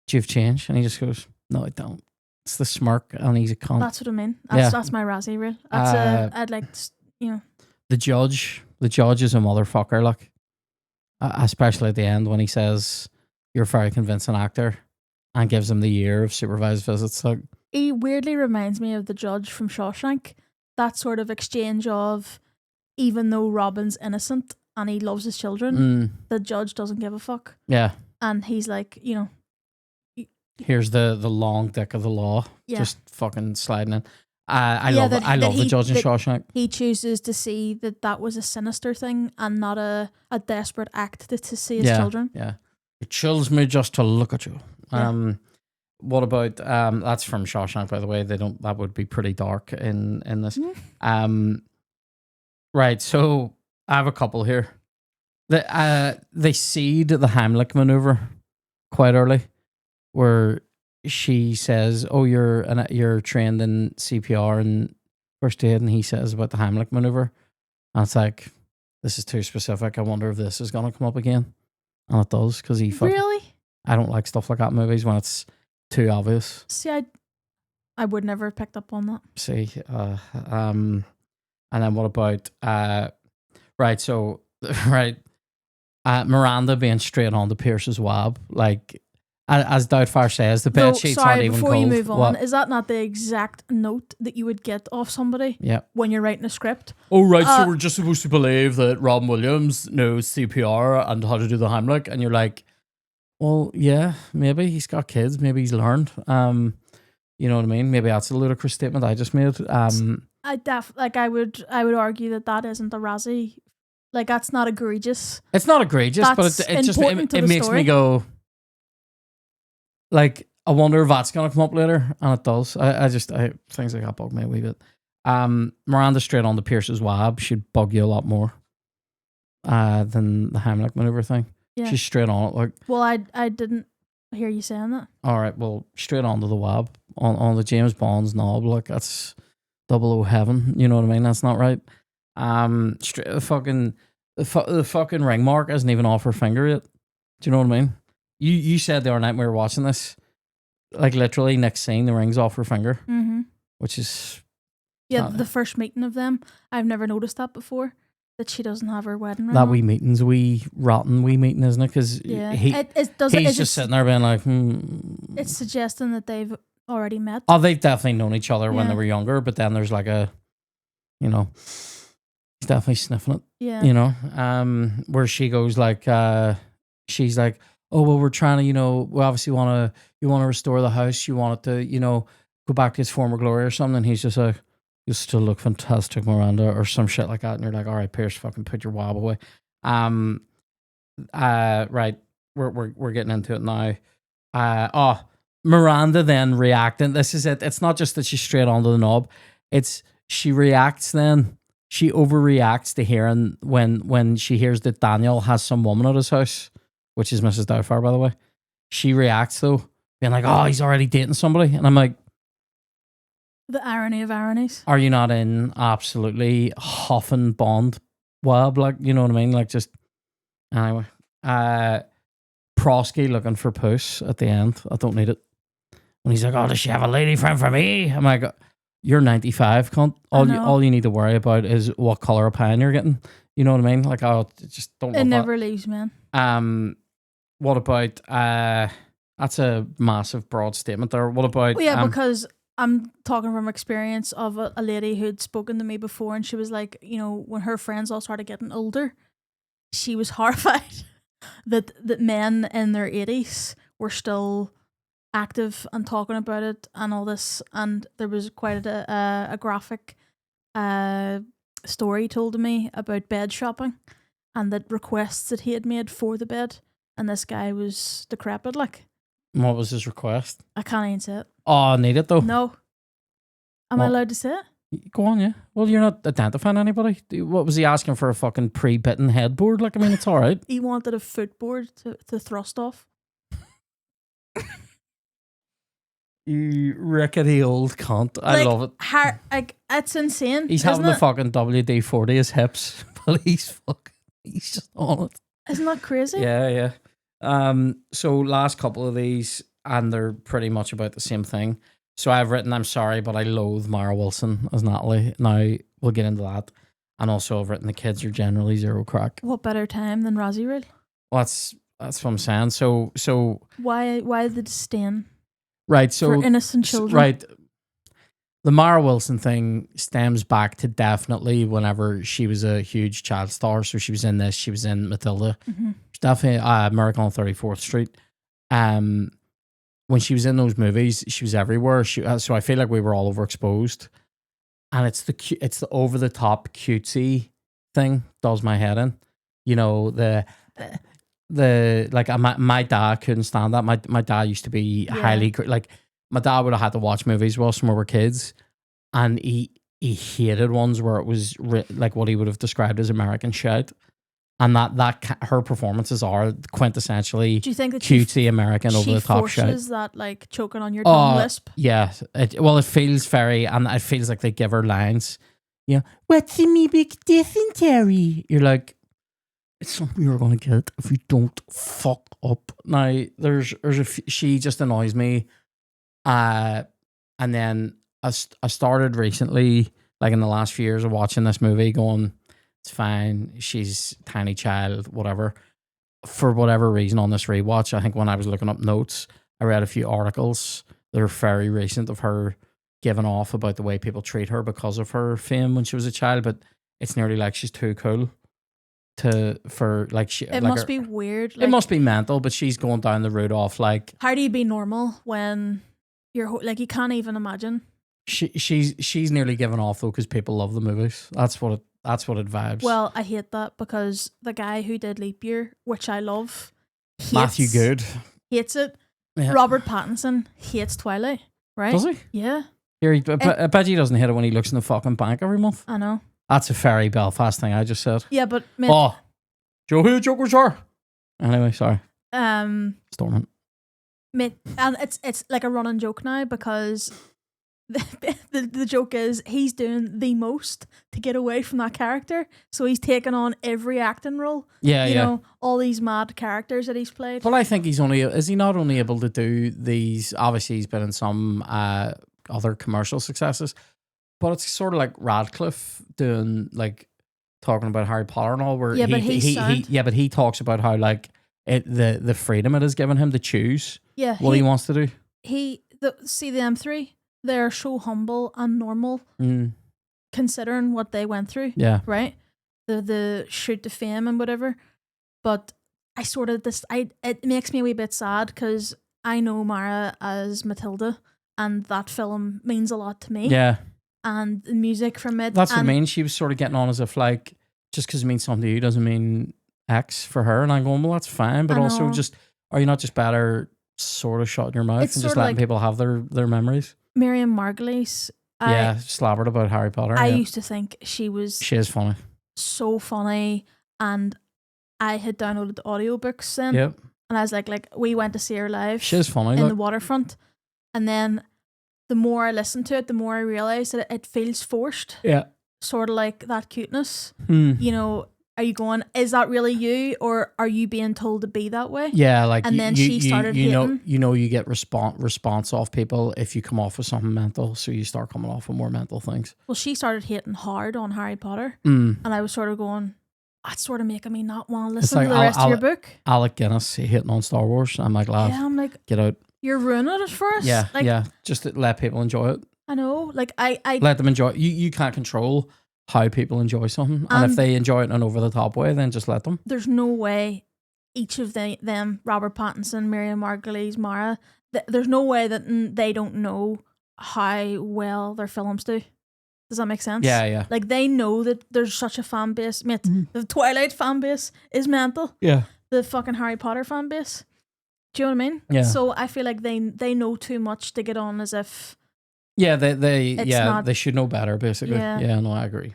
Do you have change? And he just goes, no, I don't. It's the smirk, and he's a cunt. That's what I mean. That's my Razzie rule. I'd like, The judge is a motherfucker, like, especially at the end when he says, you're a very convincing actor, and gives him the year of supervised visits. Like, he weirdly reminds me of the judge from Shawshank. That sort of exchange of, even though Robin's innocent and he loves his children, the judge doesn't give a fuck. Yeah. And he's like, here's the long dick of the law, just fucking sliding in. I love the judge in Shawshank. He chooses to see that was a sinister thing and not a desperate act to see his children. Yeah. It chills me just to look at you. Yeah. What about that's from Shawshank, by the way. That would be pretty dark in this. Right, so I have a couple here. They seed the Heimlich maneuver quite early, where she says, "Oh, you're trained in CPR and first aid," and he says about the Heimlich maneuver, and it's like, this is too specific. I wonder if this is gonna come up again, and it does, because really. I don't like stuff like that in movies when it's too obvious. See, I would never have picked up on that. See, and then what about Miranda being straight on to Pierce's wab, like, as Doubtfire says, the bed sheets aren't even cold. Before you move on, is that not the exact note that you would get off somebody when you're writing a script? Oh, right, so we're just supposed to believe that Robin Williams knows CPR and how to do the Heimlich, and you're like, well, yeah, maybe he's got kids, maybe he's learned. You know what I mean? Maybe that's a ludicrous statement I just made. I would argue that isn't a Razzie. Like, that's not egregious. It's not egregious, but it makes me go, like, I wonder if that's gonna come up later, and it does. Things like that bug me a wee bit. Miranda straight on to Pierce's wab should bug you a lot more than the Heimlich maneuver thing. Yeah. She's straight on it. Like, well, I didn't hear you saying that. All right, well, straight on to the wab on the James Bond's knob. Like, that's 00 heaven. You know what I mean? That's not right. The fucking ring mark isn't even off her finger yet. Do you know what I mean? You said the other night we were watching this, like, literally next scene, the ring's off her finger, which is the first meeting of them. I've never noticed that before. That she doesn't have her wedding ring. That wee meeting's rotten meeting, isn't it? Because he's just sitting there being like, It's suggesting that they've already met. Oh, they've definitely known each other when they were younger, but then there's like he's definitely sniffing it. Yeah. You know, where she goes like, she's like, oh, well, we're trying to, we obviously you want to restore the house. You want it to, go back to its former glory or something. And he's just like, you still look fantastic, Miranda, or some shit like that. And you're like, all right, Pierce, fucking put your wab away. Right. We're getting into it now. Miranda then reacting. This is it. It's not just that she's straight onto the knob. It's she reacts then. She overreacts to hearing when she hears that Daniel has some woman at his house, which is Mrs. Doubtfire, by the way. She reacts though, being like, oh, he's already dating somebody. And I'm like, the irony of ironies. Are you not in absolutely huffing Bond wab? Like, you know what I mean? Like, just anyway. Prosky looking for puss at the end. I don't need it. When he's like, oh, does she have a lady friend for me? I'm like, you're 95, cunt. All you need to worry about is what color of pan you're getting. You know what I mean? Like, just don't. It never leaves, man. What about that's a massive broad statement there. What about because I'm talking from experience of a lady who'd spoken to me before, and she was like, when her friends all started getting older, she was horrified that men in their 80s were still active and talking about it and all this, and there was quite a graphic story told to me about bed shopping and the requests that he had made for the bed, and this guy was decrepit. Like, what was his request? I can't even say it. Oh, I need it though. No. Am I allowed to say it? Go on, yeah. Well, you're not identifying anybody. What was he asking for? A fucking pre-bitten headboard? Like, I mean, it's all right. He wanted a footboard to thrust off. You rickety old cunt. I love it. It's insane. He's having the fucking WD-40 his hips, but he's just on it. Isn't that crazy? Yeah. So last couple of these, and they're pretty much about the same thing. So I've written, I'm sorry, but I loathe Mara Wilson as Natalie. Now, we'll get into that. And also I've written, the kids are generally zero crack. What better time than Rosie Reel? Well, that's what I'm saying. So why the disdain? Right, so... For innocent children. Right. The Mara Wilson thing stems back to definitely whenever she was a huge child star. So she was in this, she was in Matilda. Mm-hmm. Definitely Miracle on 34th Street. When she was in those movies, she was everywhere. So I feel like we were all overexposed. And it's the over the top cutesy thing does my head in. You know, my dad couldn't stand that. My dad used to be highly like, my dad would have had to watch movies with us when we were kids, and he hated ones where it was like what he would have described as American shit. And that her performances are quintessentially, do you think that cutesy American over the top shit? She forces that like choking on your tongue lisp. Yeah, it feels very, and it feels like they give her lines. Yeah, what's in me big dysentery? You're like, it's something you're gonna get if you don't fuck up. Now there's she just annoys me, and then I started recently, like in the last few years of watching this movie, going, it's fine, she's a tiny child, whatever. For whatever reason on this rewatch, I think when I was looking up notes, I read a few articles that are very recent of her giving off about the way people treat her because of her fame when she was a child, but it's nearly like she's too cool for like she. It like must be weird. It must be mental, but she's going down the route of like, how do you be normal when you're like, you can't even imagine. She's nearly given off though because people love the movies. That's what it vibes. Well, I hate that because the guy who did Leap Year, which I love, Matthew Good hates it. Yeah. Robert Pattinson hates Twilight, right? Does he? Yeah. I bet he doesn't hit it when he looks in the fucking bank every month. I know. That's a very Belfast thing I just said. Yeah, but Joe, who the Joker's are? Anyway, sorry. Storming. And it's like a running joke now because the joke is he's doing the most to get away from that character, so he's taken on every acting role. Yeah, you know, all these mad characters that he's played. Well, I think is he not only able to do these? Obviously, he's been in some other commercial successes, but it's sort of like Radcliffe doing like talking about Harry Potter and all. Where but he talks about how like the freedom it has given him to choose what he wants to do. The M3. They're so humble and normal, considering what they went through. Yeah, right. The shoot to fame and whatever. But I sort of it makes me a wee bit sad because I know Mara as Matilda, and that film means a lot to me. Yeah, and the music from it. That's what I mean. She was sort of getting on as if like just because it means something to you doesn't mean X for her. And I'm going, well, that's fine, but also just are you not just better sort of shutting your mouth and just letting people have their memories? Miriam Margolyes. Slabbered about Harry Potter. I used to think she is funny. So funny. And I had downloaded the audiobooks then. Yep. And I was like we went to see her live. She is funny. In the waterfront. And then the more I listened to it, the more I realised that it feels forced. Yeah. Sort of like that cuteness. You know, are you going, is that really you, or are you being told to be that way? Yeah, like, and then she started hating. You get response off people if you come off with something mental, so you start coming off with more mental things. Well, she started hating hard on Harry Potter, and I was sort of going, that's sort of making me not want to listen to the rest of your book. Alec Guinness hitting on Star Wars. I'm like, lad, I'm like, get out. You're ruining it for us. Yeah, just to let people enjoy it. I know, like I let them enjoy it. You can't control how people enjoy something, and if they enjoy it in an over the top way, then just let them. There's no way each of them, Robert Pattinson, Miriam Margolyes, Mara, there's no way that they don't know how well their films do. Does that make sense? Yeah. Like, they know that there's such a fan base. Mate, the Twilight fan base is mental. Yeah. The fucking Harry Potter fan base. Do you know what I mean? Yeah. So I feel like they know too much to get on as if... Yeah, they should know better, basically. Yeah, no, I agree.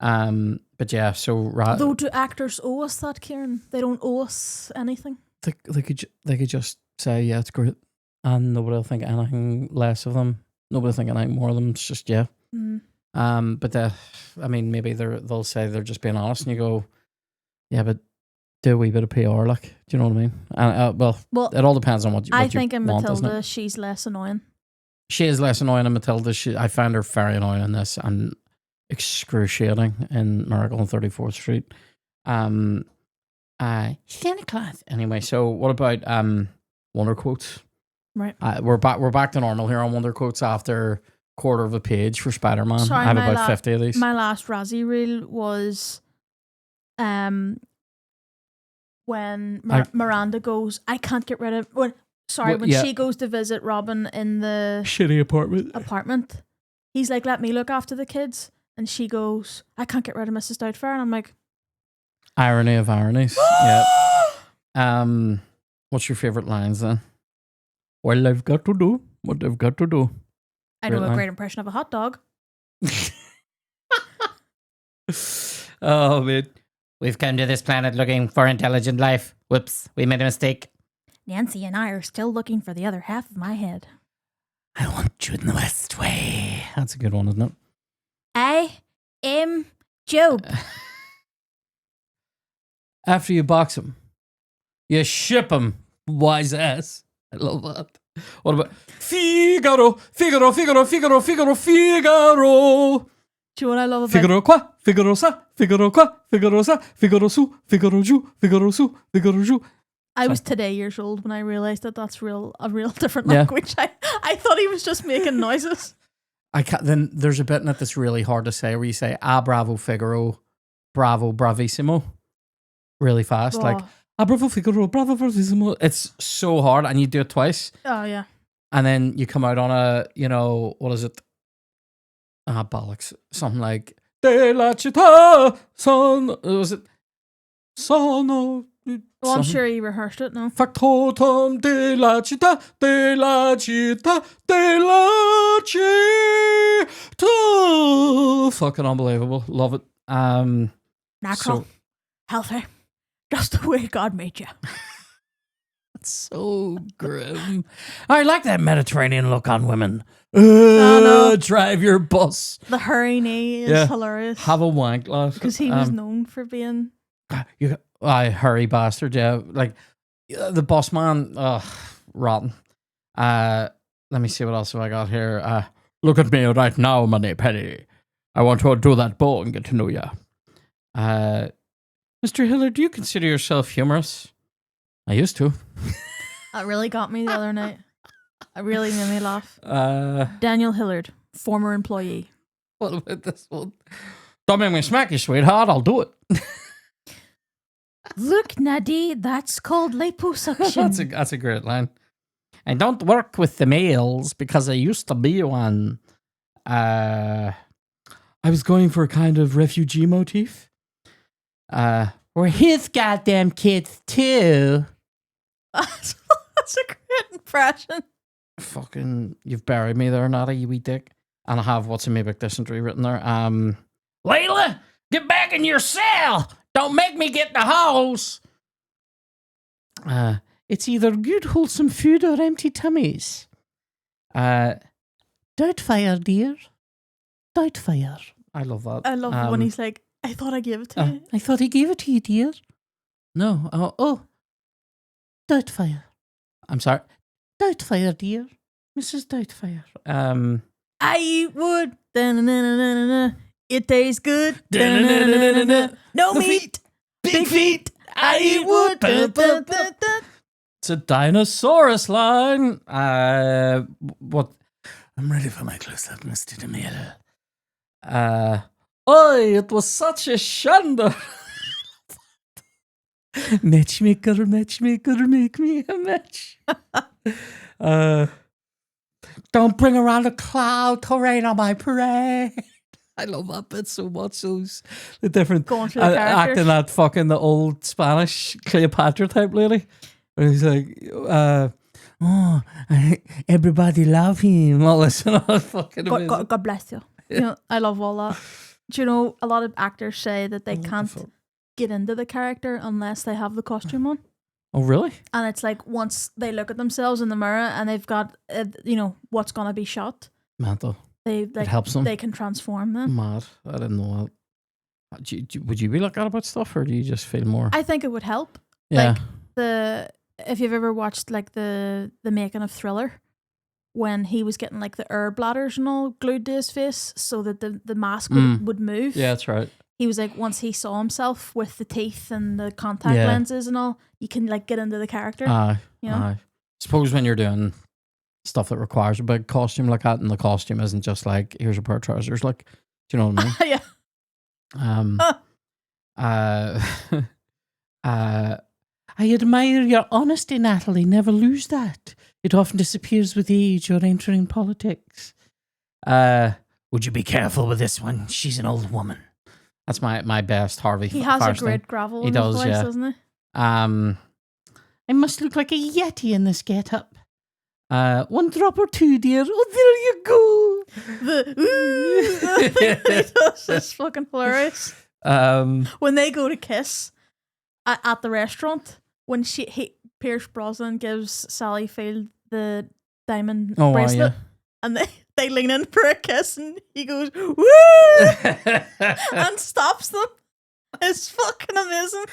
But yeah, so... Though, do actors owe us that, Ciaran? They don't owe us anything. They could just say, yeah, it's great. And nobody will think anything less of them. Nobody will think anything more of them. It's just, yeah. But I mean, maybe they'll say they're just being honest, and you go, yeah, but do a wee bit of PR, like, do you know what I mean? Well, it all depends on what you I think in want, Matilda, she's less annoying. She is less annoying in Matilda. I find her very annoying in this and excruciating in Miracle on 34th Street. Santa Claus. Anyway, so what about Wonder Quotes? Right. We're back to normal here on Wonder Quotes after quarter of a page for Spider-Man. Sorry, I have about 50 of these. My last Razzie reel was when Miranda goes, I can't get rid of... when she goes to visit Robin in the... shitty apartment. He's like, let me look after the kids. And she goes, I can't get rid of Mrs. Doubtfire. And I'm like... Irony of ironies. Yeah. What's your favourite lines then? Well, I've got to do what I've got to do. I know a great impression of a hot dog. Oh, man. We've come to this planet looking for intelligent life. Whoops, we made a mistake. Nancy and I are still looking for the other half of my head. I want you in the West Way. That's a good one, isn't it? I am Job. After you box him, you ship him, wise ass. I love that. What about Figaro, Figaro, Figaro, Figaro, Figaro, Figaro? Do you know what I love about Figaro qua, Figaro sa, Figaro qua, Figaro sa, Figaro su, Figaro ju, Figaro su, Figaro ju. I was today years old when I realised that that's a real different language. I thought he was just making noises. Then there's a bit in it that's really hard to say where you say, bravo, Figaro, bravo, bravissimo. Really fast. Like, bravo, Figaro, bravo, bravissimo. It's so hard, and you do it twice. Oh, yeah. And then you come out on a, what is it? Bollocks. Something like, De la città, was it? Sono... Well, I'm sure he rehearsed it, no? Factotum de la città, de la città, de la città. Fucking unbelievable. Love it. Natural. Healthy. Just the way God made you. That's so grim. I like that Mediterranean look on women. No. Drive your bus. The hurry knee is hilarious. Have a wank, lad. Because he was known for being... hurry bastard, yeah. Like, the boss man, rotten. Let me see what else have I got here. Look at me right now, Money Penny. I want to do that bow and get to know ya. Mr. Hiller, do you consider yourself humorous? I used to. That really got me the other night. It really made me laugh. Daniel Hillard, former employee. What about this one? Don't make me smack you, sweetheart. I'll do it. Look, Nadie, that's called liposuction. That's a great line. I don't work with the males because I used to be one. I was going for a kind of refugee motif. We're his goddamn kids too. That's a great impression. Fucking, you've buried me there, Natty, you wee dick. And I have what's in my book dysentery written there. Layla, get back in your cell. Don't make me get the house. It's either good wholesome food or empty tummies. Doubtfire, dear. Doubtfire. I love that. I love when he's like, I thought I gave it to you. I thought I gave it to you, dear. No. Oh. Doubtfire. I'm sorry. Doubtfire, dear. Mrs. Doubtfire. I eat wood. Da-na-na-na-na-na. It tastes good. Da-na-na-na-na-na. No meat. Big feet. I eat wood. Da-da-da-da. It's a dinosaurus line. What? I'm ready for my close-up, Mr. DeMille. It was such a shanda. Matchmaker, matchmaker, make me a match. Don't bring around a cloud to rain on my parade. I love that bit so much. Those the different Going through the characters. acting that fucking the old Spanish Cleopatra type lady. Where he's like, everybody love him. All this and all fucking amazing. God bless you. You know, I love all that. Do you know a lot of actors say that they can't get into the character unless they have the costume on? Oh, really? And it's like once they look at themselves in the mirror and they've got, what's going to be shot. Mental. It helps them. They can transform them. Mad. I didn't know that. Would you be like that about stuff, or do you just feel more? I think it would help. Yeah. Like if you've ever watched like the making of Thriller, when he was getting like the air bladders and all glued to his face so that the mask would move. Yeah, that's right. He was like, once he saw himself with the teeth and the contact lenses and all, you can like get into the character. You know? Aye. Suppose when you're doing stuff that requires a big costume like that, and the costume isn't just like, here's a pair of trousers, like, do you know what I mean? I admire your honesty, Natalie. Never lose that. It often disappears with age or entering politics. Would you be careful with this one? She's an old woman. That's my best Harvey. He has a great gravel in his voice, doesn't he? I must look like a yeti in this get-up. 1 drop or 2, dear. Oh, there you go. It's fucking hilarious. When they go to kiss at the restaurant, when Pierce Brosnan gives Sally Field the diamond bracelet, and they lean in for a kiss, and he goes, woo! And stops them. It's fucking amazing.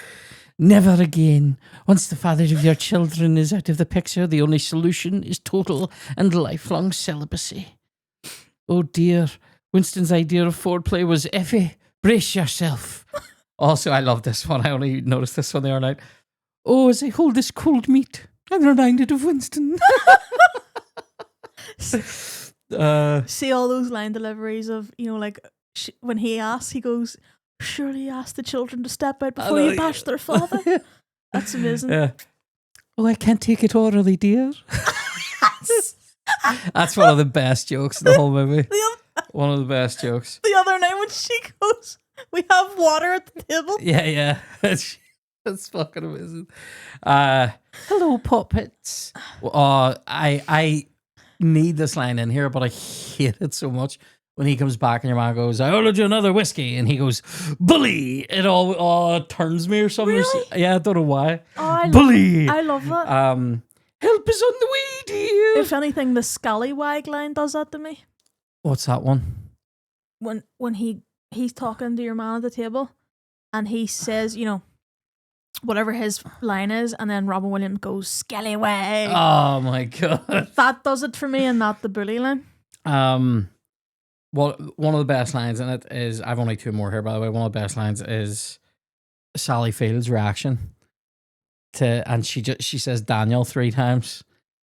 Never again. Once the father of your children is out of the picture, the only solution is total and lifelong celibacy. Oh dear. Winston's idea of foreplay was, Effie, brace yourself. Also, I love this one. I only noticed this one the other night. Oh, as I hold this cold meat, I'm reminded of Winston. See all those line deliveries of, like when he asks, he goes, surely ask the children to step out before you bash their father. That's amazing. Yeah. Oh, I can't take it orally, dear. That's one of the best jokes in the whole movie. One of the best jokes. The other night when she goes, we have water at the table. Yeah. That's fucking amazing. Hello, puppets. I need this line in here, but I hate it so much. When he comes back and your man goes, I ordered you another whiskey, and he goes, bully. It all turns me or something. Really? Yeah, I don't know why. Bully. I love that. Help is on the way, dear. If anything, the scallywag line does that to me. What's that one? When he's talking to your man at the table, and he says, whatever his line is, and then Robin Williams goes, scallywag. Oh my God. That does it for me, and not the bully line. Well, one of the best lines in it is, I've only 2 more here, by the way. One of the best lines is Sally Field's reaction and she says Daniel 3 times,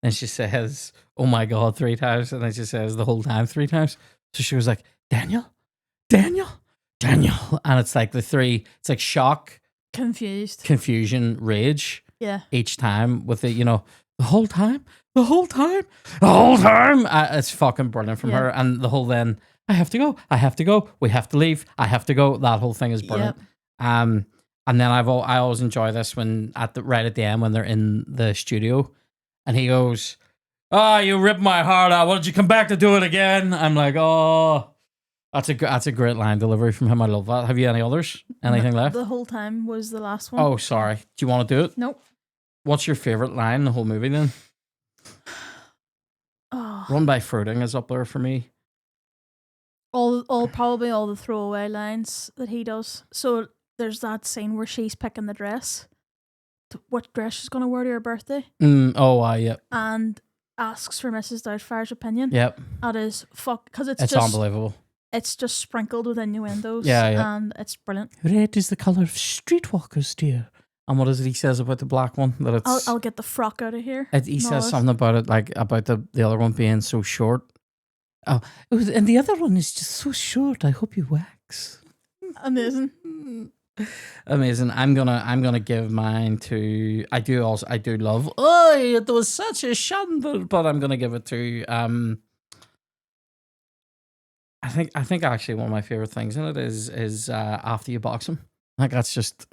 and she says, oh my God 3 times, and then she says the whole time 3 times. So she was like, Daniel, and it's like the 3, it's like shock, confusion, rage. Yeah. Each time with the, the whole time. It's fucking brilliant from her. And the whole then, I have to go, we have to leave, I have to go. That whole thing is brilliant. Yep. And then I always enjoy this when right at the end when they're in the studio, and he goes, "Oh, you ripped my heart out. Why did you come back to do it again?" I'm like, oh, that's a great line delivery from him. I love that. Have you any others? Anything left? The whole time was the last one. Oh, sorry. Do you want to do it? Nope. What's your favorite line in the whole movie then? Run by Fruiting is up there for me. Probably all the throwaway lines that he does. So there's that scene where she's picking the dress, what dress she's going to wear to her birthday. Yep. And asks for Mrs. Doubtfire's opinion. Yep. That is because it's just unbelievable. It's just sprinkled with innuendos. Yeah. And it's brilliant. Red is the colour of streetwalkers, dear. And what is it he says about the black one? That it's I'll get the frock out of here. He says something about it, like about the other one being so short. Oh, and the other one is just so short. I hope you wax. Amazing. Amazing. I'm gonna give mine to. I do love. Oh, it was such a shamble, but I'm gonna give it to. I think actually one of my favorite things in it is after you box him. I think that's just.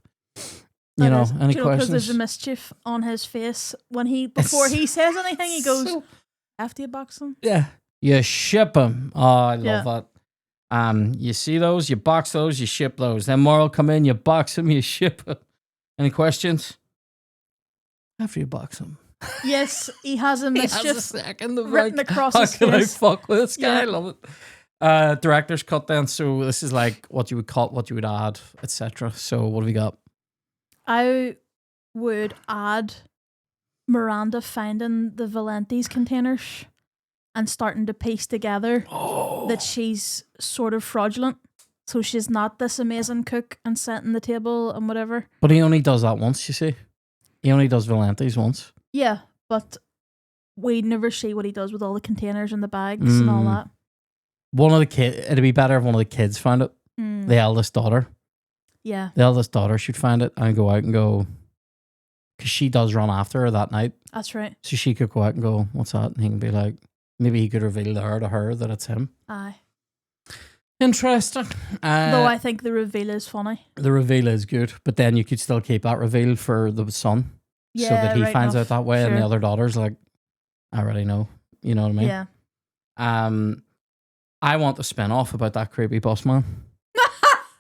Any questions? Because there's a mischief on his face before he says anything. He goes after you box him. Yeah, you ship him. Oh, I love that. You see those, you box those, you ship those. Then more will come in, you box them, you ship them. Any questions? After you box them. Yes, he has a mischief he has a second of written across his face. How can I fuck with this guy? I love it. Director's cut then, so this is like what you would cut, what you would add, etc. So what have we got? I would add Miranda finding the Valenti's containers and starting to piece together that she's sort of fraudulent. So she's not this amazing cook and setting the table and whatever. But he only does that once, you see. He only does Valenti's once. Yeah, but we never see what he does with all the containers and the bags and all that. One of the kids, it'd be better if one of the kids found it. The eldest daughter. Yeah. The eldest daughter should find it and go out and go, because she does run after her that night. That's right. So she could go out and go, what's that? And he can be like, maybe he could reveal to her that it's him. Aye. Interesting. Though I think the reveal is funny. The reveal is good, but then you could still keep that reveal for the son. Yeah, so that he finds out that way, sure. and the other daughter's like, I already know. You know what I mean? Yeah. I want a spin-off about that creepy boss man.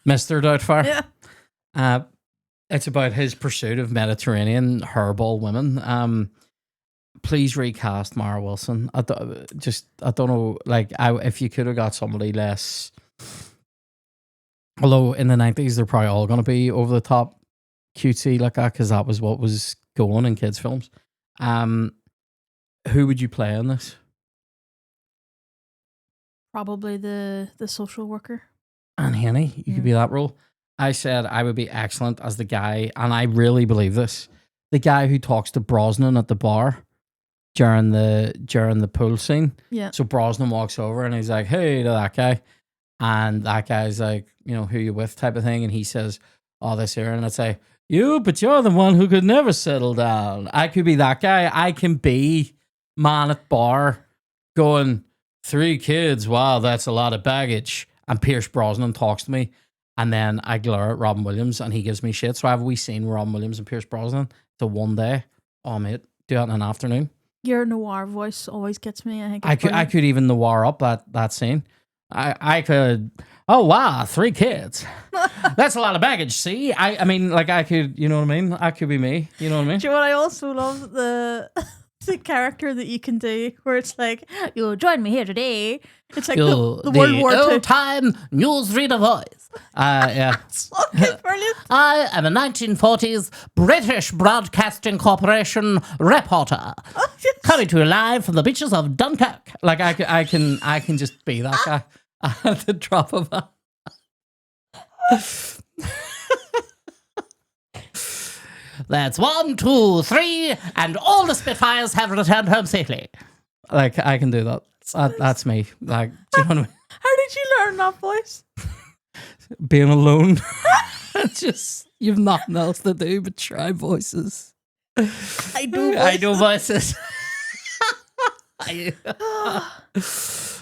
Mr. Doubtfire. Yeah. It's about his pursuit of Mediterranean herbal women. Please recast Mara Wilson. I don't know. Like, if you could have got somebody less. Although in the 90s, they're probably all going to be over the top cutesy like that, because that was what was going in kids' films. Who would you play in this? Probably the social worker. Anne Henny, you could be that role. I said I would be excellent as the guy, and I really believe this. The guy who talks to Brosnan at the bar during the pool scene. Yeah. So Brosnan walks over and he's like, "Hey," to that guy, and that guy's like, "Who you with?" type of thing, and he says, "Oh, this here," and I'd say, but you're the one who could never settle down. I could be that guy. I can be man at bar going, 3 kids. Wow, that's a lot of baggage. And Pierce Brosnan talks to me, and then I glare at Robin Williams, and he gives me shit. So I have a wee scene with Robin Williams and Pierce Brosnan. The one day, oh mate, do that in an afternoon. Your noir voice always gets me. I think I could even noir up that scene. I could. Oh wow, 3 kids. That's a lot of baggage. See, I mean, like I could. You know what I mean? I could be me. You know what I mean? Do you know what I also love? The character that you can do where it's like, you'll join me here today. It's like the World War II old-time newsreader voice. Yeah. It's fucking brilliant. I am a 1940s British Broadcasting Corporation reporter, coming to you live from the beaches of Dunkirk. Like I can just be that guy at the drop of a. That's 1, 2, 3, and all the Spitfires have returned home safely. Like, I can do that. That's me. Like, do you know what I mean? How did you learn that voice? Being alone. You've nothing else to do but try voices. I do voices.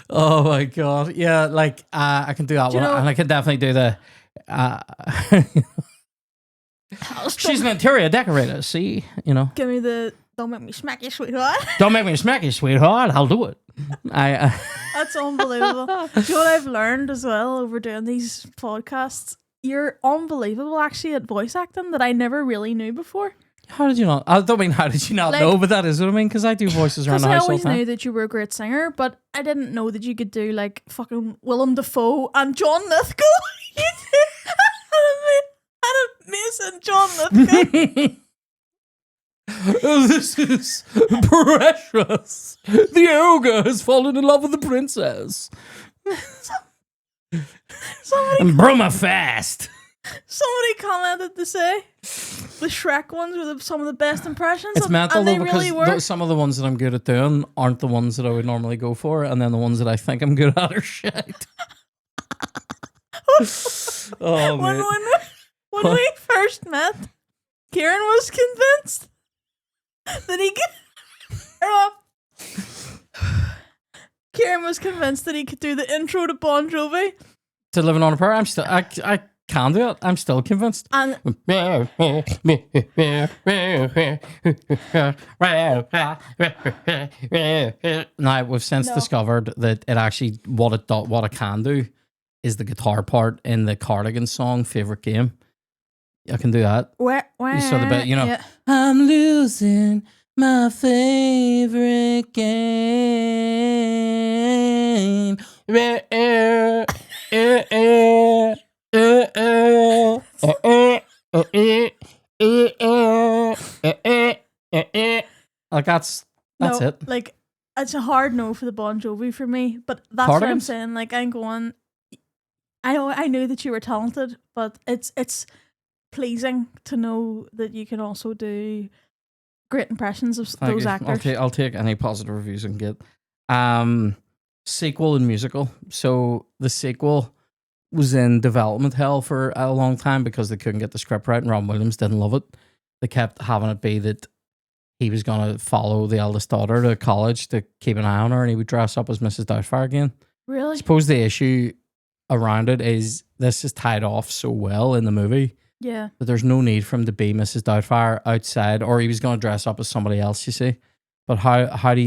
Oh my God. Yeah, like, I can do that one. And I can definitely do the... She's an interior decorator, see, Give me the "Don't make me smack you, sweetheart." Don't make me smack you, sweetheart. I'll do it. That's unbelievable. Do you know what I've learned as well over doing these podcasts? You're unbelievable, actually, at voice acting that I never really knew before. How did you not? I don't mean how did you not know, but that is what I mean, because I do voices around the house all the time. I always knew that you were a great singer, but I didn't know that you could do like fucking Willem Dafoe and John Lithgow. Amazing John Lithgow. This is precious. The ogre has fallen in love with the princess. And Bruma fast. Somebody commented to say the Shrek ones were some of the best impressions. It's mental and though, they because really were. Some of the ones that I'm good at doing aren't the ones that I would normally go for, and then the ones that I think I'm good at are shit. Oh man. When we first met, Ciaran was convinced that he could. Ciaran was convinced that he could do the intro to Bon Jovi. To Living on a Prayer. I'm still. I can do it. I'm still convinced. And Now we've since discovered that it actually what it can do is the guitar part in the Cardigan song "Favorite Game." I can do that. You saw the bit, Yeah. I'm losing my favorite game. Like that's it. Like, it's a hard no for the Bon Jovi for me, but that's Cardigans? what I'm saying. Like, I'm going. I knew that you were talented, but it's pleasing to know that you can also do great impressions of Thank those you. actors. I'll take any positive reviews I can get. Sequel and musical. So the sequel was in development hell for a long time because they couldn't get the script right and Robin Williams didn't love it. They kept having it be that he was going to follow the eldest daughter to college to keep an eye on her and he would dress up as Mrs. Doubtfire again. Really? I suppose the issue around it is this is tied off so well in the movie Yeah. that there's no need for him to be Mrs. Doubtfire outside, or he was going to dress up as somebody else, you see. But how do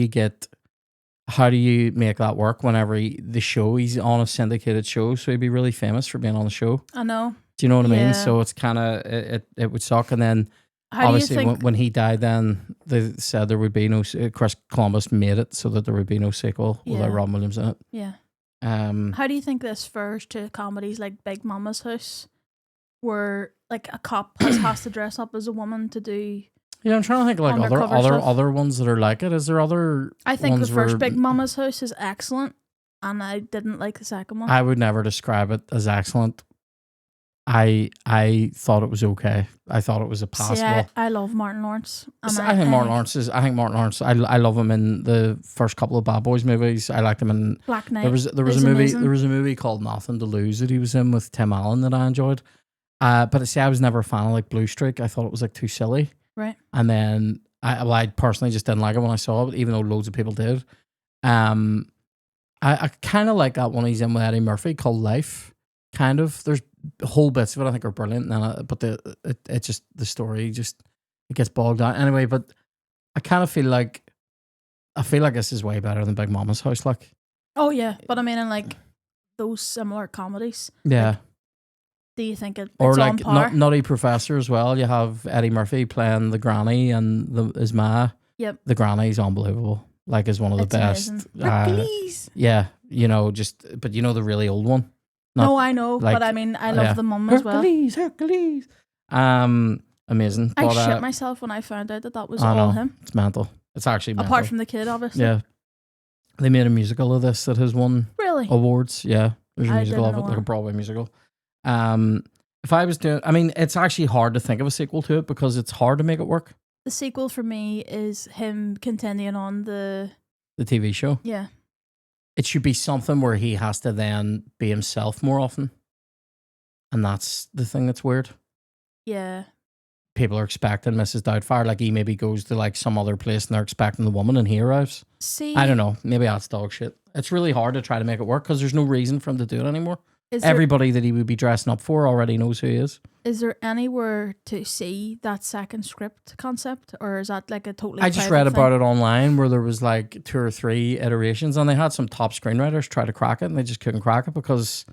you make that work whenever he's on a syndicated show, so he'd be really famous for being on the show? I know. Do you know what I mean? Yeah. So it's kind of, it would suck. And then How obviously do you think? when he died, then they said there would be no, Chris Columbus made it so that there would be no sequel without Yeah. Robin Williams in it. Yeah. Um, How do you think this fares to comedies like Big Mama's House, where like a cop has to dress up as a woman to do? yeah, I'm trying to think of like Undercover stuff. other ones that are like it. Is there other? I think the ones first where- Big Mama's House is excellent, and I didn't like the second one. I would never describe it as excellent. I thought it was okay. I thought it was a passable. See, I love Martin Lawrence. And I think Martin Lawrence. I love him in the first couple of Bad Boys movies. I liked him in Black Knight. there was is a movie amazing. there was a movie called Nothing to Lose that he was in with Tim Allen that I enjoyed. But see, I was never a fan of like Blue Streak. I thought it was like too silly. Right. And then I personally just didn't like it when I saw it, even though loads of people did. I kind of like that one he's in with Eddie Murphy called Life. Kind of. There's whole bits of it I think are brilliant, but it just the story just it gets bogged down anyway. But I kind of feel like this is way better than Big Mama's House. Like, Oh yeah, but I mean, in like those similar comedies, yeah, do you think it's or on like par? Nutty Professor as well. You have Eddie Murphy playing the granny and his ma. Yep. The granny's unbelievable. Like, is one of the It's best. amazing. Hercules. Yeah, but you know the really old one. No, I know, like- but I mean, I love yeah. the mum as well. Hercules. Amazing. I But, shit myself when I found out that was I all know. him. It's mental. It's actually mental. Apart from the kid, obviously. yeah, they made a musical of this that has won Really? awards. Yeah, there's a I musical didn't of it, know like a that. Broadway musical. If I was doing, I mean, it's actually hard to think of a sequel to it because it's hard to make it work. The sequel for me is him continuing on the The TV show. yeah. It should be something where he has to then be himself more often, and that's the thing that's weird. Yeah. People are expecting Mrs. Doubtfire, like he maybe goes to like some other place and they're expecting the woman and he arrives. See, I don't know. Maybe that's dog shit. It's really hard to try to make it work because there's no reason for him to do it anymore. is there, Everybody that he would be dressing up for already knows who he is. is there anywhere to see that second script concept, or is that like a totally? I just read about it online where there was like 2 or 3 iterations and they had some top screenwriters try to crack it and they just couldn't crack it because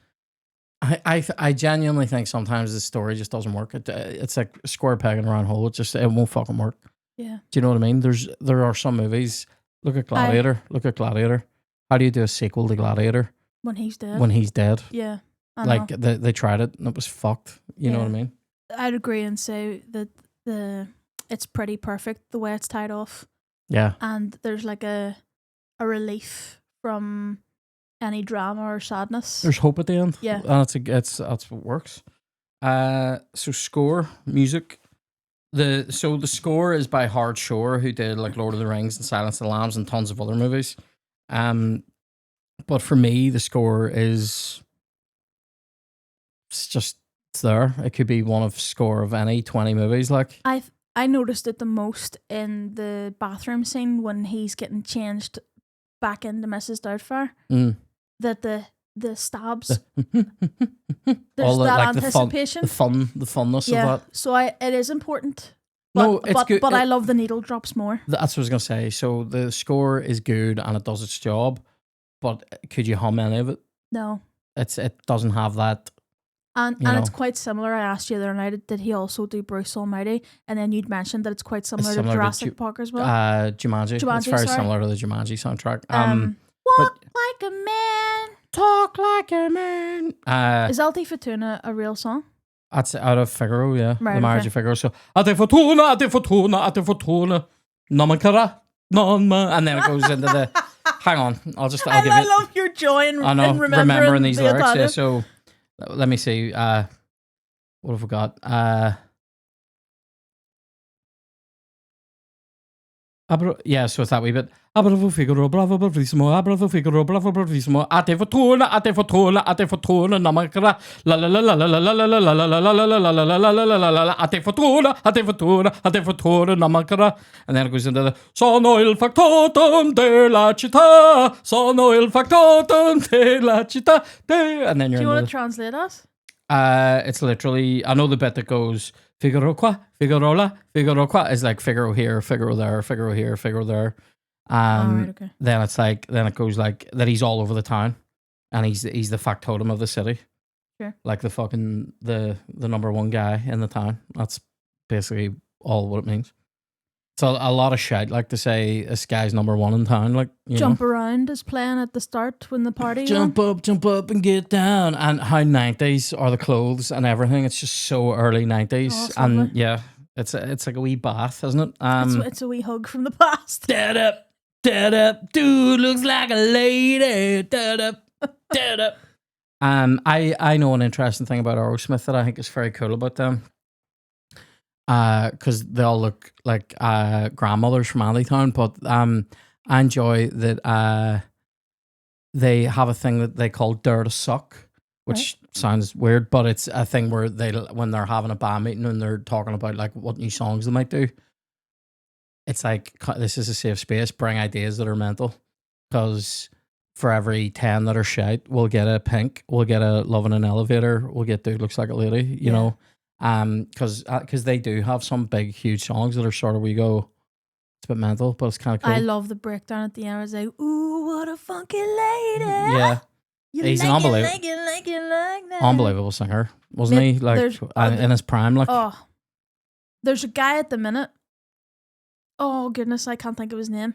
I genuinely think sometimes the story just doesn't work. It's like a square peg in a round hole. It won't fucking work. Yeah. Do you know what I mean? There are some movies. Look at Gladiator. How do you do a sequel to Gladiator When he's dead. when he's dead? Yeah. I Like know. they tried it and it was fucked. You know Yeah. what I mean? I'd agree and say that it's pretty perfect the way it's tied off, Yeah. and there's like a relief from any drama or sadness. There's hope at the end. Yeah. And that's what works. So score, music. The score is by Howard Shore, who did like Lord of the Rings and Silence of the Lambs and tons of other movies. But for me, the score is it's it's there. It could be one of score of any 20 movies. Like I noticed it the most in the bathroom scene when he's getting changed back into Mrs. Doubtfire. That the stabs, there's all that like anticipation, the funness of that. So it is important. But, No, it's good. But I love the needle drops more. That's what I was gonna say. So the score is good and it does its job, but could you hum any of it? No, it doesn't have that. And it's quite similar. I asked you the other night, did he also do Bruce Almighty? And then you'd mentioned that it's quite similar to Jurassic Park as well. Jumanji. It's very similar to the Jumanji soundtrack. Walk like a man, talk like a man. Is Alti Fortuna a real song? That's out of Figaro, yeah. Right, the Marriage of Figaro. So Ate Fortuna, Namakara, and then it goes into the. Hang on, I'll give it. I love your joy in remembering these lyrics. Yeah, so let me see. What have we got? Yeah, so it's that wee bit. Bravo Figaro, bravo bravissimo, bravo Figaro, bravo bravissimo. Ate Fortuna, Namakara, la la la la la la la la la la la la la la la la la la la. Ate Fortuna, Namakara, and then it goes into the Sono il factotum della città, sono il factotum della città, and then you're. Do you want to translate us? It's literally. I know the bit that goes. Figaro qua, Figaro qua is like Figaro here, Figaro there, Figaro here, Figaro there. Right, okay. Then it goes like that he's all over the town, and he's the factotum of the city. Sure. Like the fucking the number one guy in the town. That's basically all what it means. So a lot of shit, like to say this guy's number one in town, like Jump Around is playing at the start when the party. Jump up and get down, and how 90s are the clothes and everything. It's just so early 90s, and yeah, it's like a wee bath, isn't it? It's a wee hug from the past. Dead up, dude looks like a lady. Dead up. I know an interesting thing about Aerosmith that I think is very cool about them. Because they all look like grandmothers from Alleytown, but I enjoy that they have a thing that they call Dare to Suck, which sounds weird, but it's a thing where when they're having a band meeting and they're talking about like what new songs they might do, it's like, this is a safe space, bring ideas that are mental, because for every 10 that are shite, we'll get a Pink, we'll get a Love in an Elevator, we'll get Dude Looks Like a Lady, you know. Because they do have some big huge songs that are sort of, we go, it's a bit mental, but it's kind of cool. I love the breakdown at the end. I was like, ooh, what a funky lady. Yeah, he's an unbelievable singer, wasn't he? Like in his prime, like. Oh, there's a guy at the minute. Oh goodness, I can't think of his name.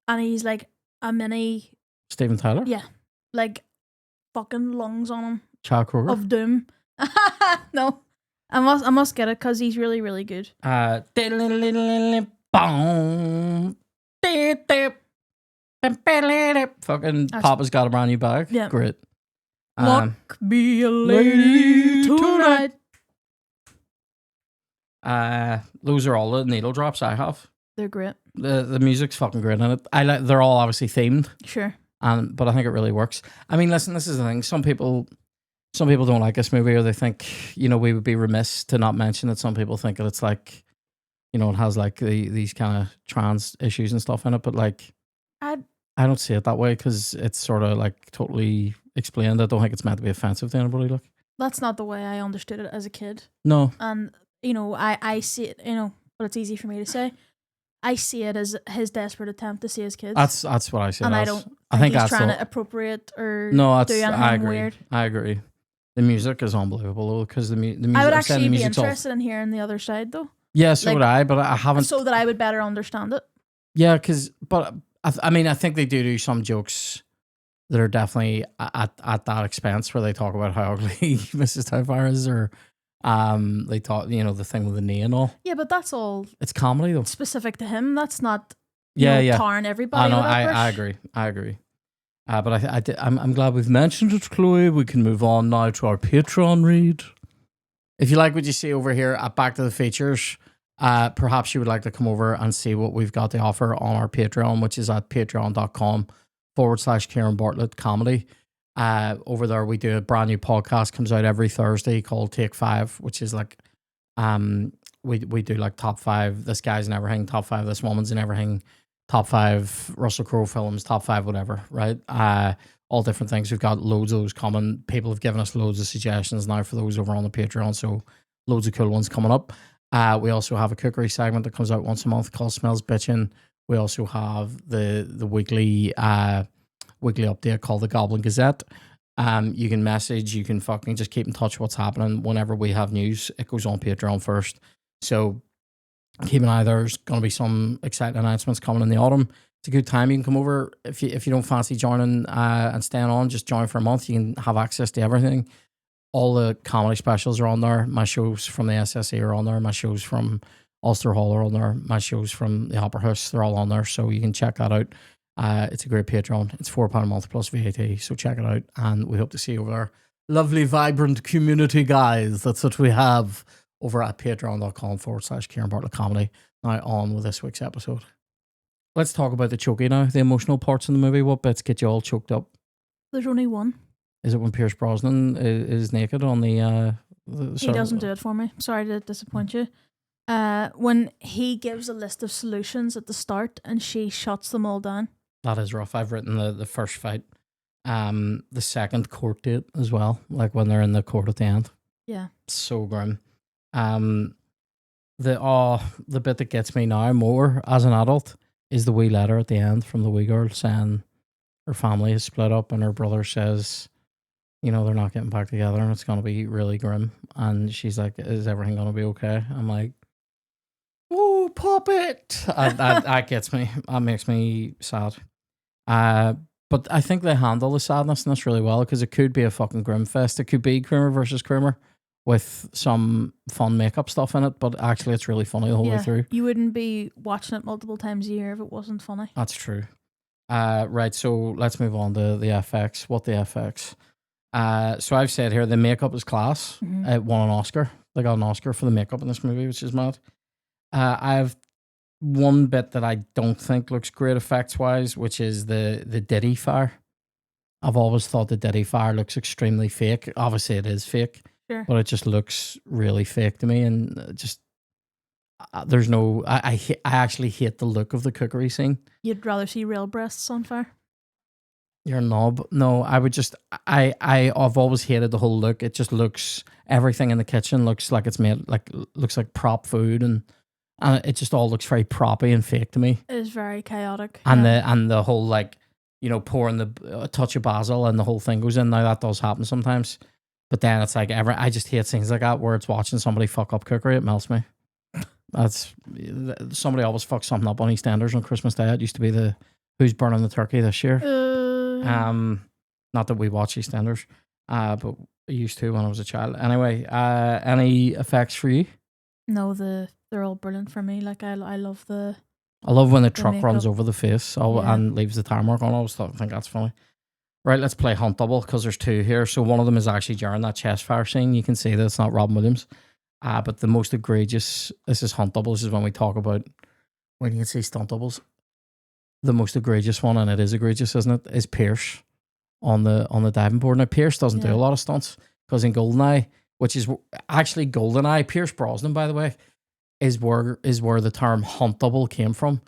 And he's like a mini Steven Tyler. Yeah, like fucking lungs on him. Chad Kroger of Doom. No, I must get it because he's really, really good. Fucking Papa's got a brand new bag. Yeah, great. Lock me a lady tonight. Those are all the needle drops I have. They're great. The music's fucking great in it. They're all obviously themed. Sure. But I think it really works. I mean, listen, this is the thing. Some people don't like this movie, or they think, we would be remiss to not mention that some people think that it's like, it has like these kind of trans issues and stuff in it. But like, I don't see it that way because it's sort of like totally explained. I don't think it's meant to be offensive to anybody. Like, that's not the way I understood it as a kid. No. And I see it, but it's easy for me to say. I see it as his desperate attempt to see his kids. That's what I see. And I don't think he's trying to appropriate or do anything weird. I agree. The music is unbelievable because the music. I would actually be interested in hearing the other side though. Yeah, so would I, but I haven't. So that I would better understand it. Yeah, but I think they do some jokes that are definitely at that expense where they talk about how ugly Mrs. Doubtfire is, or they talk, the thing with the knee and all. Yeah, but that's all. It's comedy though. Specific to him. That's not. Tarring everybody. I agree. But I'm glad we've mentioned it, Chloe. We can move on now to our Patreon read. If you like what you see over here at Back to the Features, perhaps you would like to come over and see what we've got to offer on our Patreon, which is at patreon.com/Ciaran Bartlett Comedy. Over there, we do a brand new podcast, comes out every Thursday called Take 5, which is like, we do like top 5, this guy's in everything, top 5, this woman's in everything, top 5 Russell Crowe films, top 5 whatever, right? All different things. We've got loads of those coming. People have given us loads of suggestions now for those over on the Patreon, so loads of cool ones coming up. We also have a cookery segment that comes out once a month called Smells Bitchin'. We also have the weekly update called the Goblin Gazette. You can message, you can fucking just keep in touch with what's happening. Whenever we have news, it goes on Patreon first. So keep an eye. There's going to be some exciting announcements coming in the autumn. It's a good time. You can come over if you don't fancy joining and staying on. Just join for a month. You can have access to everything. All the comedy specials are on there. My shows from the SSE are on there. My shows from Ulster Hall are on there. My shows from the Opera House, they're all on there. So you can check that out. It's a great Patreon. It's £4 a month plus VAT. So check it out. And we hope to see you over there. Lovely, vibrant community, guys. That's what we have over at patreon.com/Ciaran Bartlett Comedy. Now on with this week's episode. Let's talk about the choky now, the emotional parts in the movie. What bits get you all choked up? There's only one. Is it when Pierce Brosnan is naked on the he doesn't do it for me. Sorry to disappoint you. When he gives a list of solutions at the start and she shuts them all down. That is rough. I've written the first fight. The second court date as well. Like when they're in the court at the end. Yeah. So grim. The bit that gets me now more as an adult is the wee letter at the end from the wee girl saying her family is split up and her brother says, you know, they're not getting back together and it's going to be really grim. And she's like, is everything going to be okay? I'm like, oh, pop it. That gets me. That makes me sad. But I think they handle the sadness in this really well because it could be a fucking grim fest. It could be Kramer versus Kramer with some fun makeup stuff in it, but actually it's really funny the whole way through. You wouldn't be watching it multiple times a year if it wasn't funny. That's true. Right, so let's move on to the FX. What the FX? So I've said here the makeup is class. It won an Oscar. They got an Oscar for the makeup in this movie, which is mad. I have one bit that I don't think looks great effects wise, which is the Diddy fire. I've always thought the Diddy fire looks extremely fake. Obviously it is fake, sure, but it just looks really fake to me, and just there's no. I actually hate the look of the cookery scene. You'd rather see real breasts on fire? You're a knob. No, I would just. I've always hated the whole look. It just looks, everything in the kitchen looks like it's made looks like prop food, and it just all looks very proppy and fake to me. It is very chaotic. And the whole, like, you know, pouring a touch of basil and the whole thing goes in. Now that does happen sometimes, but then it's like I just hate things like that where it's watching somebody fuck up cookery. It melts me. That's somebody always fucks something up on EastEnders on Christmas Day. It used to be the who's burning the turkey this year. Not that we watch EastEnders, but I used to when I was a child. Anyway, any effects for you? No, they're all brilliant for me. Like I love the. I love when the truck makeup runs over the face and leaves the tire mark on. I always think that's funny. Right, let's play Hunt Double because there's two here. So one of them is actually during that chest fire scene. You can see that it's not Robin Williams. But the most egregious, this is Hunt Double. This is when we talk about when you can see stunt doubles. The most egregious one, and it is egregious, isn't it, is Pierce on the diving board. Now, Pierce doesn't do a lot of stunts because in GoldenEye, which is actually GoldenEye, Pierce Brosnan, by the way, is where the term Hunt Double came from,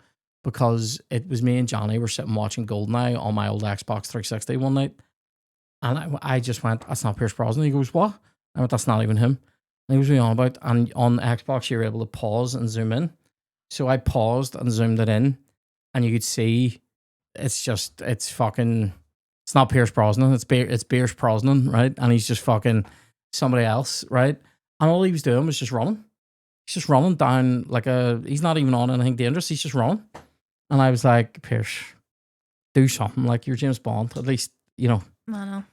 because it was me and Jonny were sitting watching GoldenEye on my old Xbox 360 one night, and I just went, that's not Pierce Brosnan. He goes, what? I went, that's not even him. And he was really on about, and on Xbox you're able to pause and zoom in. So I paused and zoomed it in, and you could see it's not Pierce Brosnan, it's Pierce Brosnan, right? And he's just fucking somebody else, right? And all he was doing was just running. He's just running down he's not even on anything dangerous, he's just running. And I was like, Pierce, do something, like you're James Bond, at least, you know. I know.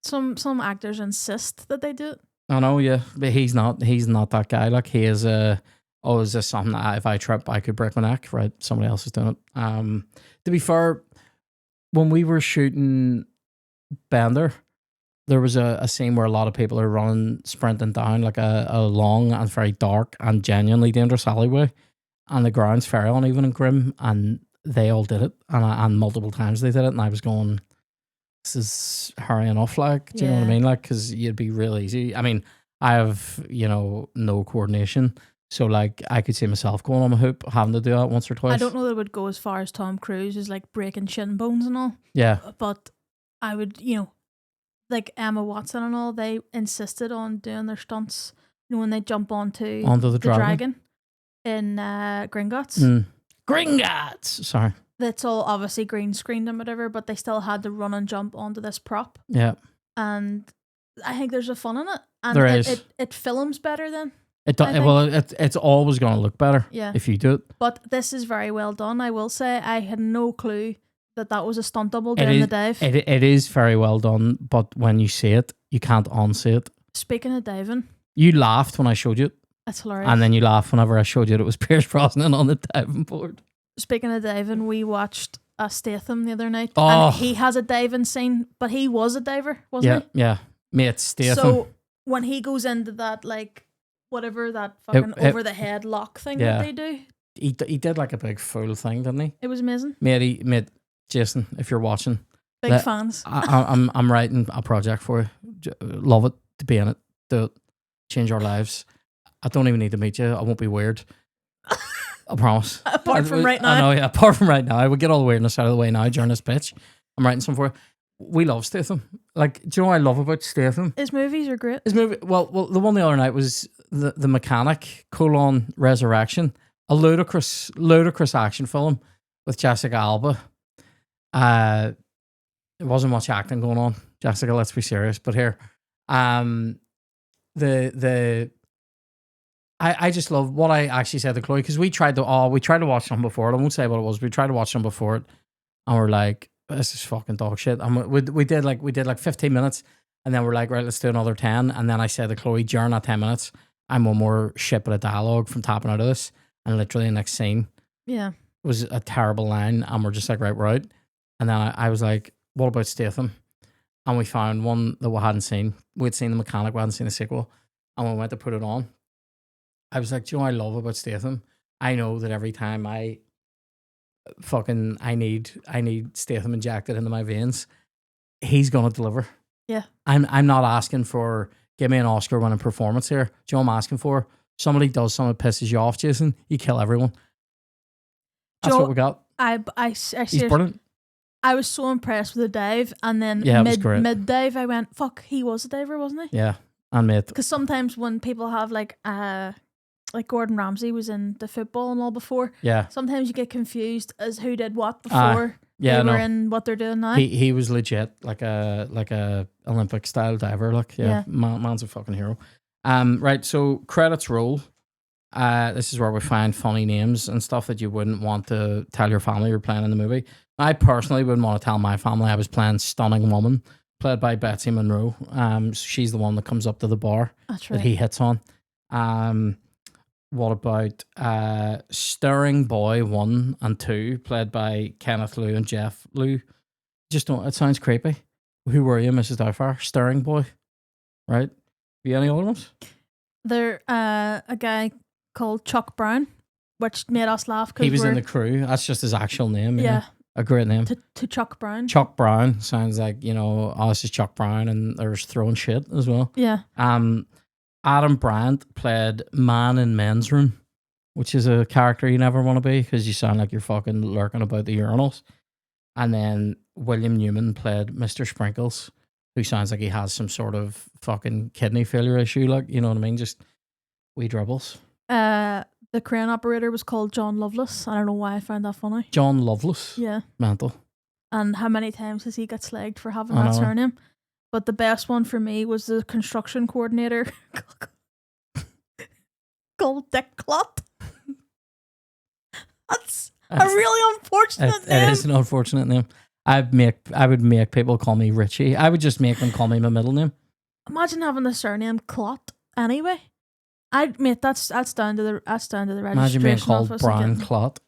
Some actors insist that they do it. I know, yeah, but he's not that guy. Like, he is is this something that if I trip I could break my neck, right? Somebody else is doing it. To be fair, when we were shooting Bender, there was a scene where a lot of people are sprinting down like a long and very dark and genuinely dangerous alleyway, and the ground's very uneven and grim, and they all did it, and multiple times they did it, and I was going, this is hurry enough, like, do you know what I mean? Like, because you'd be real easy. I mean, I have, no coordination. So, like, I could see myself going on a hoop, having to do that once or twice. I don't know that it would go as far as Tom Cruise is, like, breaking shin bones and all. Yeah. But I would, like Emma Watson and all, they insisted on doing their stunts, when they jump onto the dragon in Gringotts. Gringotts! Sorry. That's all obviously green screened and whatever, but they still had to run and jump onto this prop. Yeah. And I think there's a fun in it. And there is. It films better then. It's always going to look better if you do it. But this is very well done, I will say. I had no clue that was a stunt double doing the dive. It is very well done, but when you see it, you can't unsee it. Speaking of diving. You laughed when I showed you it. That's hilarious. And then you laughed whenever I showed you it was Pierce Brosnan on the diving board. Speaking of diving, we watched a Statham the other night. Oh. And he has a diving scene, but he was a diver, wasn't he? Yeah. Mate, Statham. So when he goes into that, like, whatever, that fucking over the head lock thing that they do. He did like a big full thing, didn't he? It was amazing. Mate, Jason, if you're watching. Big fans. I'm writing a project for you. Love it, to be in it. Do it. Change our lives. I don't even need to meet you. I won't be weird. I promise. Apart from right now. I know, yeah. Apart from right now. I would get all the weirdness out of the way now during this pitch. I'm writing some for you. We love Statham. Like, do you know what I love about Statham? His movies are great. Well, the one the other night was the Mechanic: Resurrection. A ludicrous action film with Jessica Alba. There wasn't much acting going on. Jessica, let's be serious. But here, I just love what I actually said to Chloe, because we tried to watch some before it. I won't say what it was. We tried to watch some before it, and we're like, this is fucking dog shit. And we did like 15 minutes, and then we're like, right, let's do another 10. And then I said to Chloe, during that 10 minutes, I'm one more shit bit of dialogue from tapping out of this, and literally the next scene, was a terrible line, and we're just like, right, we're out. And then I was like, what about Statham? And we found one that we hadn't seen. We'd seen The Mechanic, we hadn't seen the sequel, and we went to put it on. I was like, do you know what I love about Statham? I know that every time I need Statham injected into my veins, he's gonna deliver. Yeah. I'm not asking for give me an Oscar winning performance here. Do you know what I'm asking for? Somebody does something that pisses you off, Jason, you kill everyone. That's what we got. He's brilliant. I was so impressed with the dive, and then mid dive I went, fuck, he was a diver, wasn't he? Yeah. And mate. Because sometimes when people have like Gordon Ramsay was in the football and all before. Yeah. Sometimes you get confused as who did what before they were in what they're doing now. He was legit like a Olympic style diver. Like, man's a fucking hero. Right, so credits roll. This is where we find funny names and stuff that you wouldn't want to tell your family you're playing in the movie. I personally wouldn't want to tell my family I was playing Stunning Woman, played by Betsy Monroe. She's the one that comes up to the bar that he hits on. What about Stirring Boy 1 and 2, played by Kenneth Liu and Jeff Liu? Just don't. It sounds creepy. Who were you, Mrs. Doubtfire? Stirring Boy, right? Be any other ones? There, a guy called Chuck Brown, which made us laugh because he was in the crew. That's just his actual name. Yeah. A great name. To Chuck Brown. Chuck Brown sounds like, this is Chuck Brown, and there's throwing shit as well. Yeah. Adam Brandt played Man in Men's Room, which is a character you never want to be because you sound like you're fucking lurking about the urinals. And then William Newman played Mr. Sprinkles, who sounds like he has some sort of fucking kidney failure issue, like, you know what I mean? Just wee dribbles. The crane operator was called John Lovelace. I don't know why I found that funny. John Lovelace? Yeah. Mental. And how many times has he got slagged for having that surname? But the best one for me was the construction coordinator called Dick Clot. That's a really unfortunate name. It is an unfortunate name. I would make people call me Richie. I would just make them call me my middle name. Imagine having the surname Clot anyway. That's down to the registration. Imagine being called Brian Clot.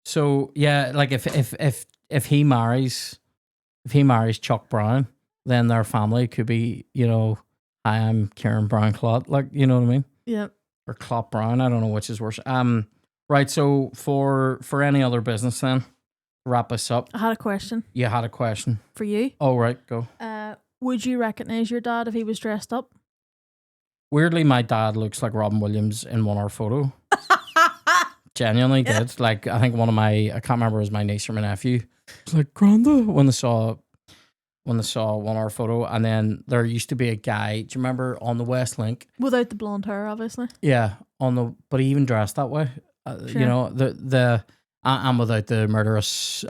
So yeah, like if he marries Chuck Brown, then their family could be, hi, I'm Ciaran Brown Clot, like, you know what I mean? Yeah. Or Clot Brown, I don't know which is worse. Right, so for any other business then, wrap us up. I had a question. You had a question for you. Oh, right, go. Would you recognize your dad if he was dressed up? Weirdly, my dad looks like Robin Williams in one of our photo. Genuinely did. Like, I think I can't remember, it was my niece or my nephew. It's like, Granda, when they saw one of our photo. And then there used to be a guy, do you remember, on the West Link? Without the blonde hair, obviously. Yeah, but he even dressed that way. Sure. You know, and without the murderous,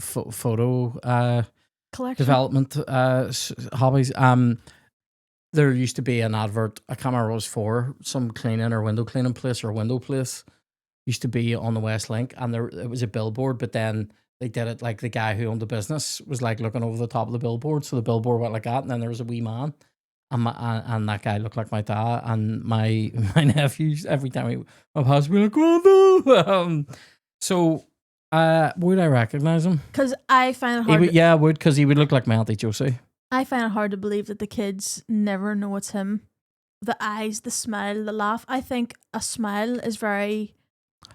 photo collection development hobbies. There used to be an advert, I can't remember what it was for, some cleaning or window cleaning place or window place used to be on the West Link, and it was a billboard, but then they did it like the guy who owned the business was like looking over the top of the billboard, so the billboard went like that, and then there was a wee man, and that guy looked like my dad, and my nephews, every time he went past me, like, Grandpa! So would I recognize him? Because I find it hard. I would, because he would look like my Auntie Josie. I find it hard to believe that the kids never know it's him. The eyes, the smile, the laugh. I think a smile is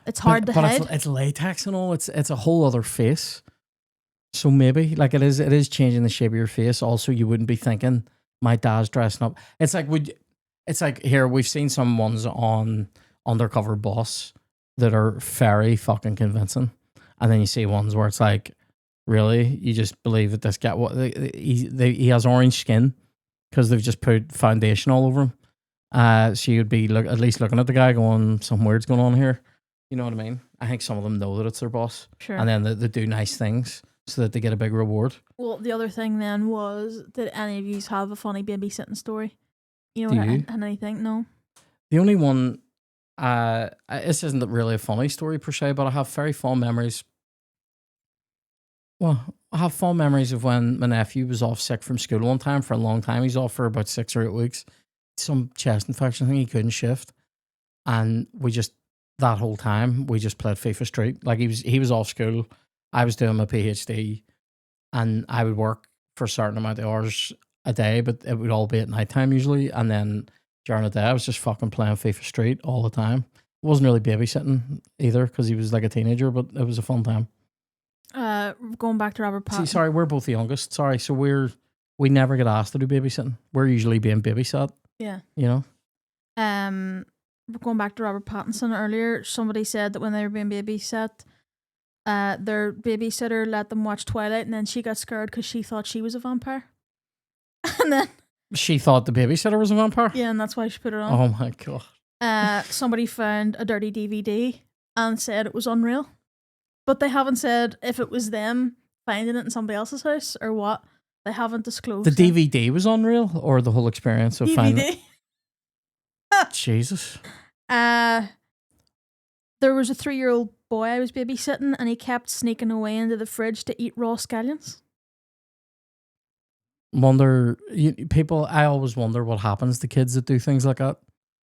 it's hard to hide. It's latex and all. It's a whole other face. So maybe like it is changing the shape of your face. Also, you wouldn't be thinking my dad's dressing up. It's like here we've seen some ones on Undercover Boss that are very fucking convincing, and then you see ones where it's like, really, you just believe that this guy he has orange skin because they've just put foundation all over him. So you'd be at least looking at the guy going, something weird's going on here. You know what I mean? I think some of them know that it's their boss. Sure. And then they do nice things so that they get a big reward. Well, the other thing then was, did any of you have a funny babysitting story? You know, and anything? No. The only one, this isn't really a funny story per se, but I have very fond memories. Well, I have fond memories of when my nephew was off sick from school one time for a long time. He's off for about 6 or 8 weeks. Some chest infection thing, he couldn't shift. And that whole time, we just played FIFA Street. Like he was off school. I was doing my PhD, and I would work for a certain amount of hours a day, but it would all be at nighttime usually. And then during the day, I was just fucking playing FIFA Street all the time. It wasn't really babysitting either because he was like a teenager, but it was a fun time. Going back to Robert Pattinson. See, sorry, we're both the youngest. Sorry, so we never get asked to do babysitting. We're usually being babysat. Yeah. You know? Going back to Robert Pattinson earlier, somebody said that when they were being babysat, their babysitter let them watch Twilight, and then she got scared because she thought she was a vampire. And then she thought the babysitter was a vampire? Yeah, and that's why she put it on. Oh my God. Somebody found a dirty DVD and said it was unreal. But they haven't said if it was them finding it in somebody else's house or what. They haven't disclosed. The DVD was unreal, or the whole experience of finding it? Jesus. There was a 3-year-old boy I was babysitting, and he kept sneaking away into the fridge to eat raw scallions. I always wonder what happens to kids that do things like that.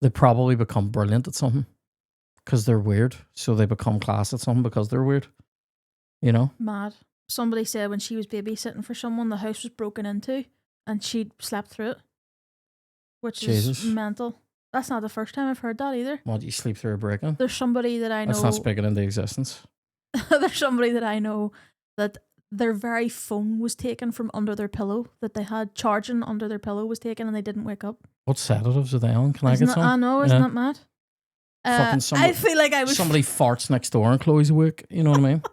They probably become brilliant at something because they're weird. So they become class at something because they're weird. You know? Mad. Somebody said when she was babysitting for someone, the house was broken into and she slept through it. Which is mental. That's not the first time I've heard that either. What, you sleep through a break-in? There's somebody that I know. That's not speaking into existence. There's somebody that I know that their very phone was taken from under their pillow, that they had charging under their pillow was taken and they didn't wake up. What sedatives are they on? Can I get some? I know, isn't that mad? I feel like I would. Somebody farts next door and Chloe's awake. You know what I mean?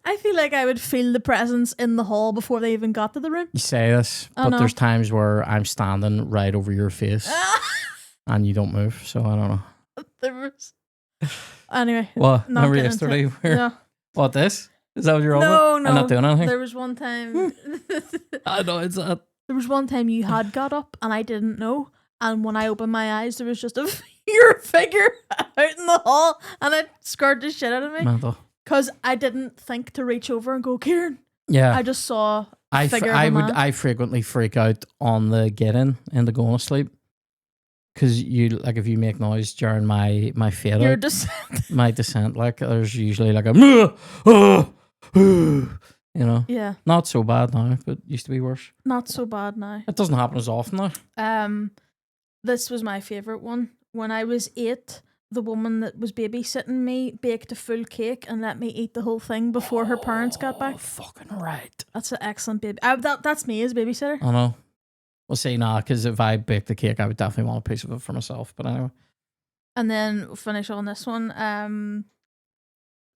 I feel like I would feel the presence in the hall before they even got to the room. You say this, but there's times where I'm standing right over your face and you don't move, so I don't know. Anyway. Well, remember yesterday? What, this? Is that what you're on with? No. I'm not doing anything. There was one time. I know it's that. There was one time you had got up and I didn't know. And when I opened my eyes, there was just your figure out in the hall, and it scared the shit out of me. Mental. Because I didn't think to reach over and go, Ciaran. Yeah. I just saw a figure of a man. I frequently freak out on the get-in and the going to sleep. Because if you make noise during my fade Your out, descent. My descent, like there's usually like a you know. Yeah. Not so bad now, but used to be worse. Not so bad now. It doesn't happen as often now. This was my favourite one. When I was 8, the woman that was babysitting me baked a full cake and let me eat the whole thing before her parents got back. Fucking right. That's an excellent baby. That's me as a babysitter. I know. We'll see now, because if I baked the cake, I would definitely want a piece of it for myself. But anyway. And then we'll finish on this one.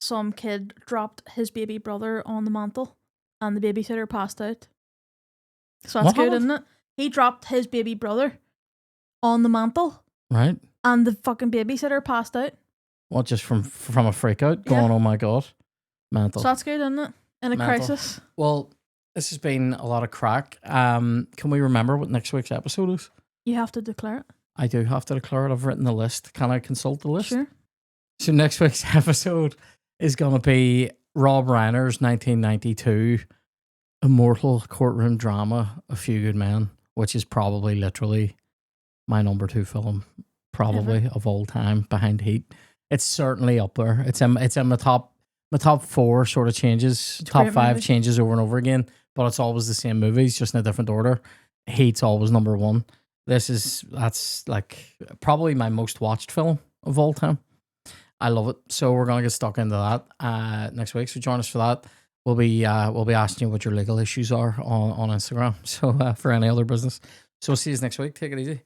Some kid dropped his baby brother on the mantle and the babysitter passed out. So that's good, isn't it? He dropped his baby brother on the mantle. Right. And the fucking babysitter passed out. What, just from a freak out? Going, oh my God. Mental. So that's good, isn't it? In a crisis. Well, this has been a lot of crack. Can we remember what next week's episode is? You have to declare it. I do have to declare it. I've written the list. Can I consult the list? Sure. So next week's episode is going to be Rob Reiner's 1992 immortal courtroom drama, A Few Good Men, which is probably literally my number 2 film, probably of all time, behind Heat. It's certainly up there. It's in my top 4 sort of changes, top 5 movie. Changes over and over again, but it's always the same movies, just in a different order. Heat's always number 1. That's like probably my most watched film of all time. I love it. So we're gonna get stuck into that next week. So join us for that. We'll be asking you what your legal issues are on Instagram. So for any other business. So we'll see you next week. Take it easy.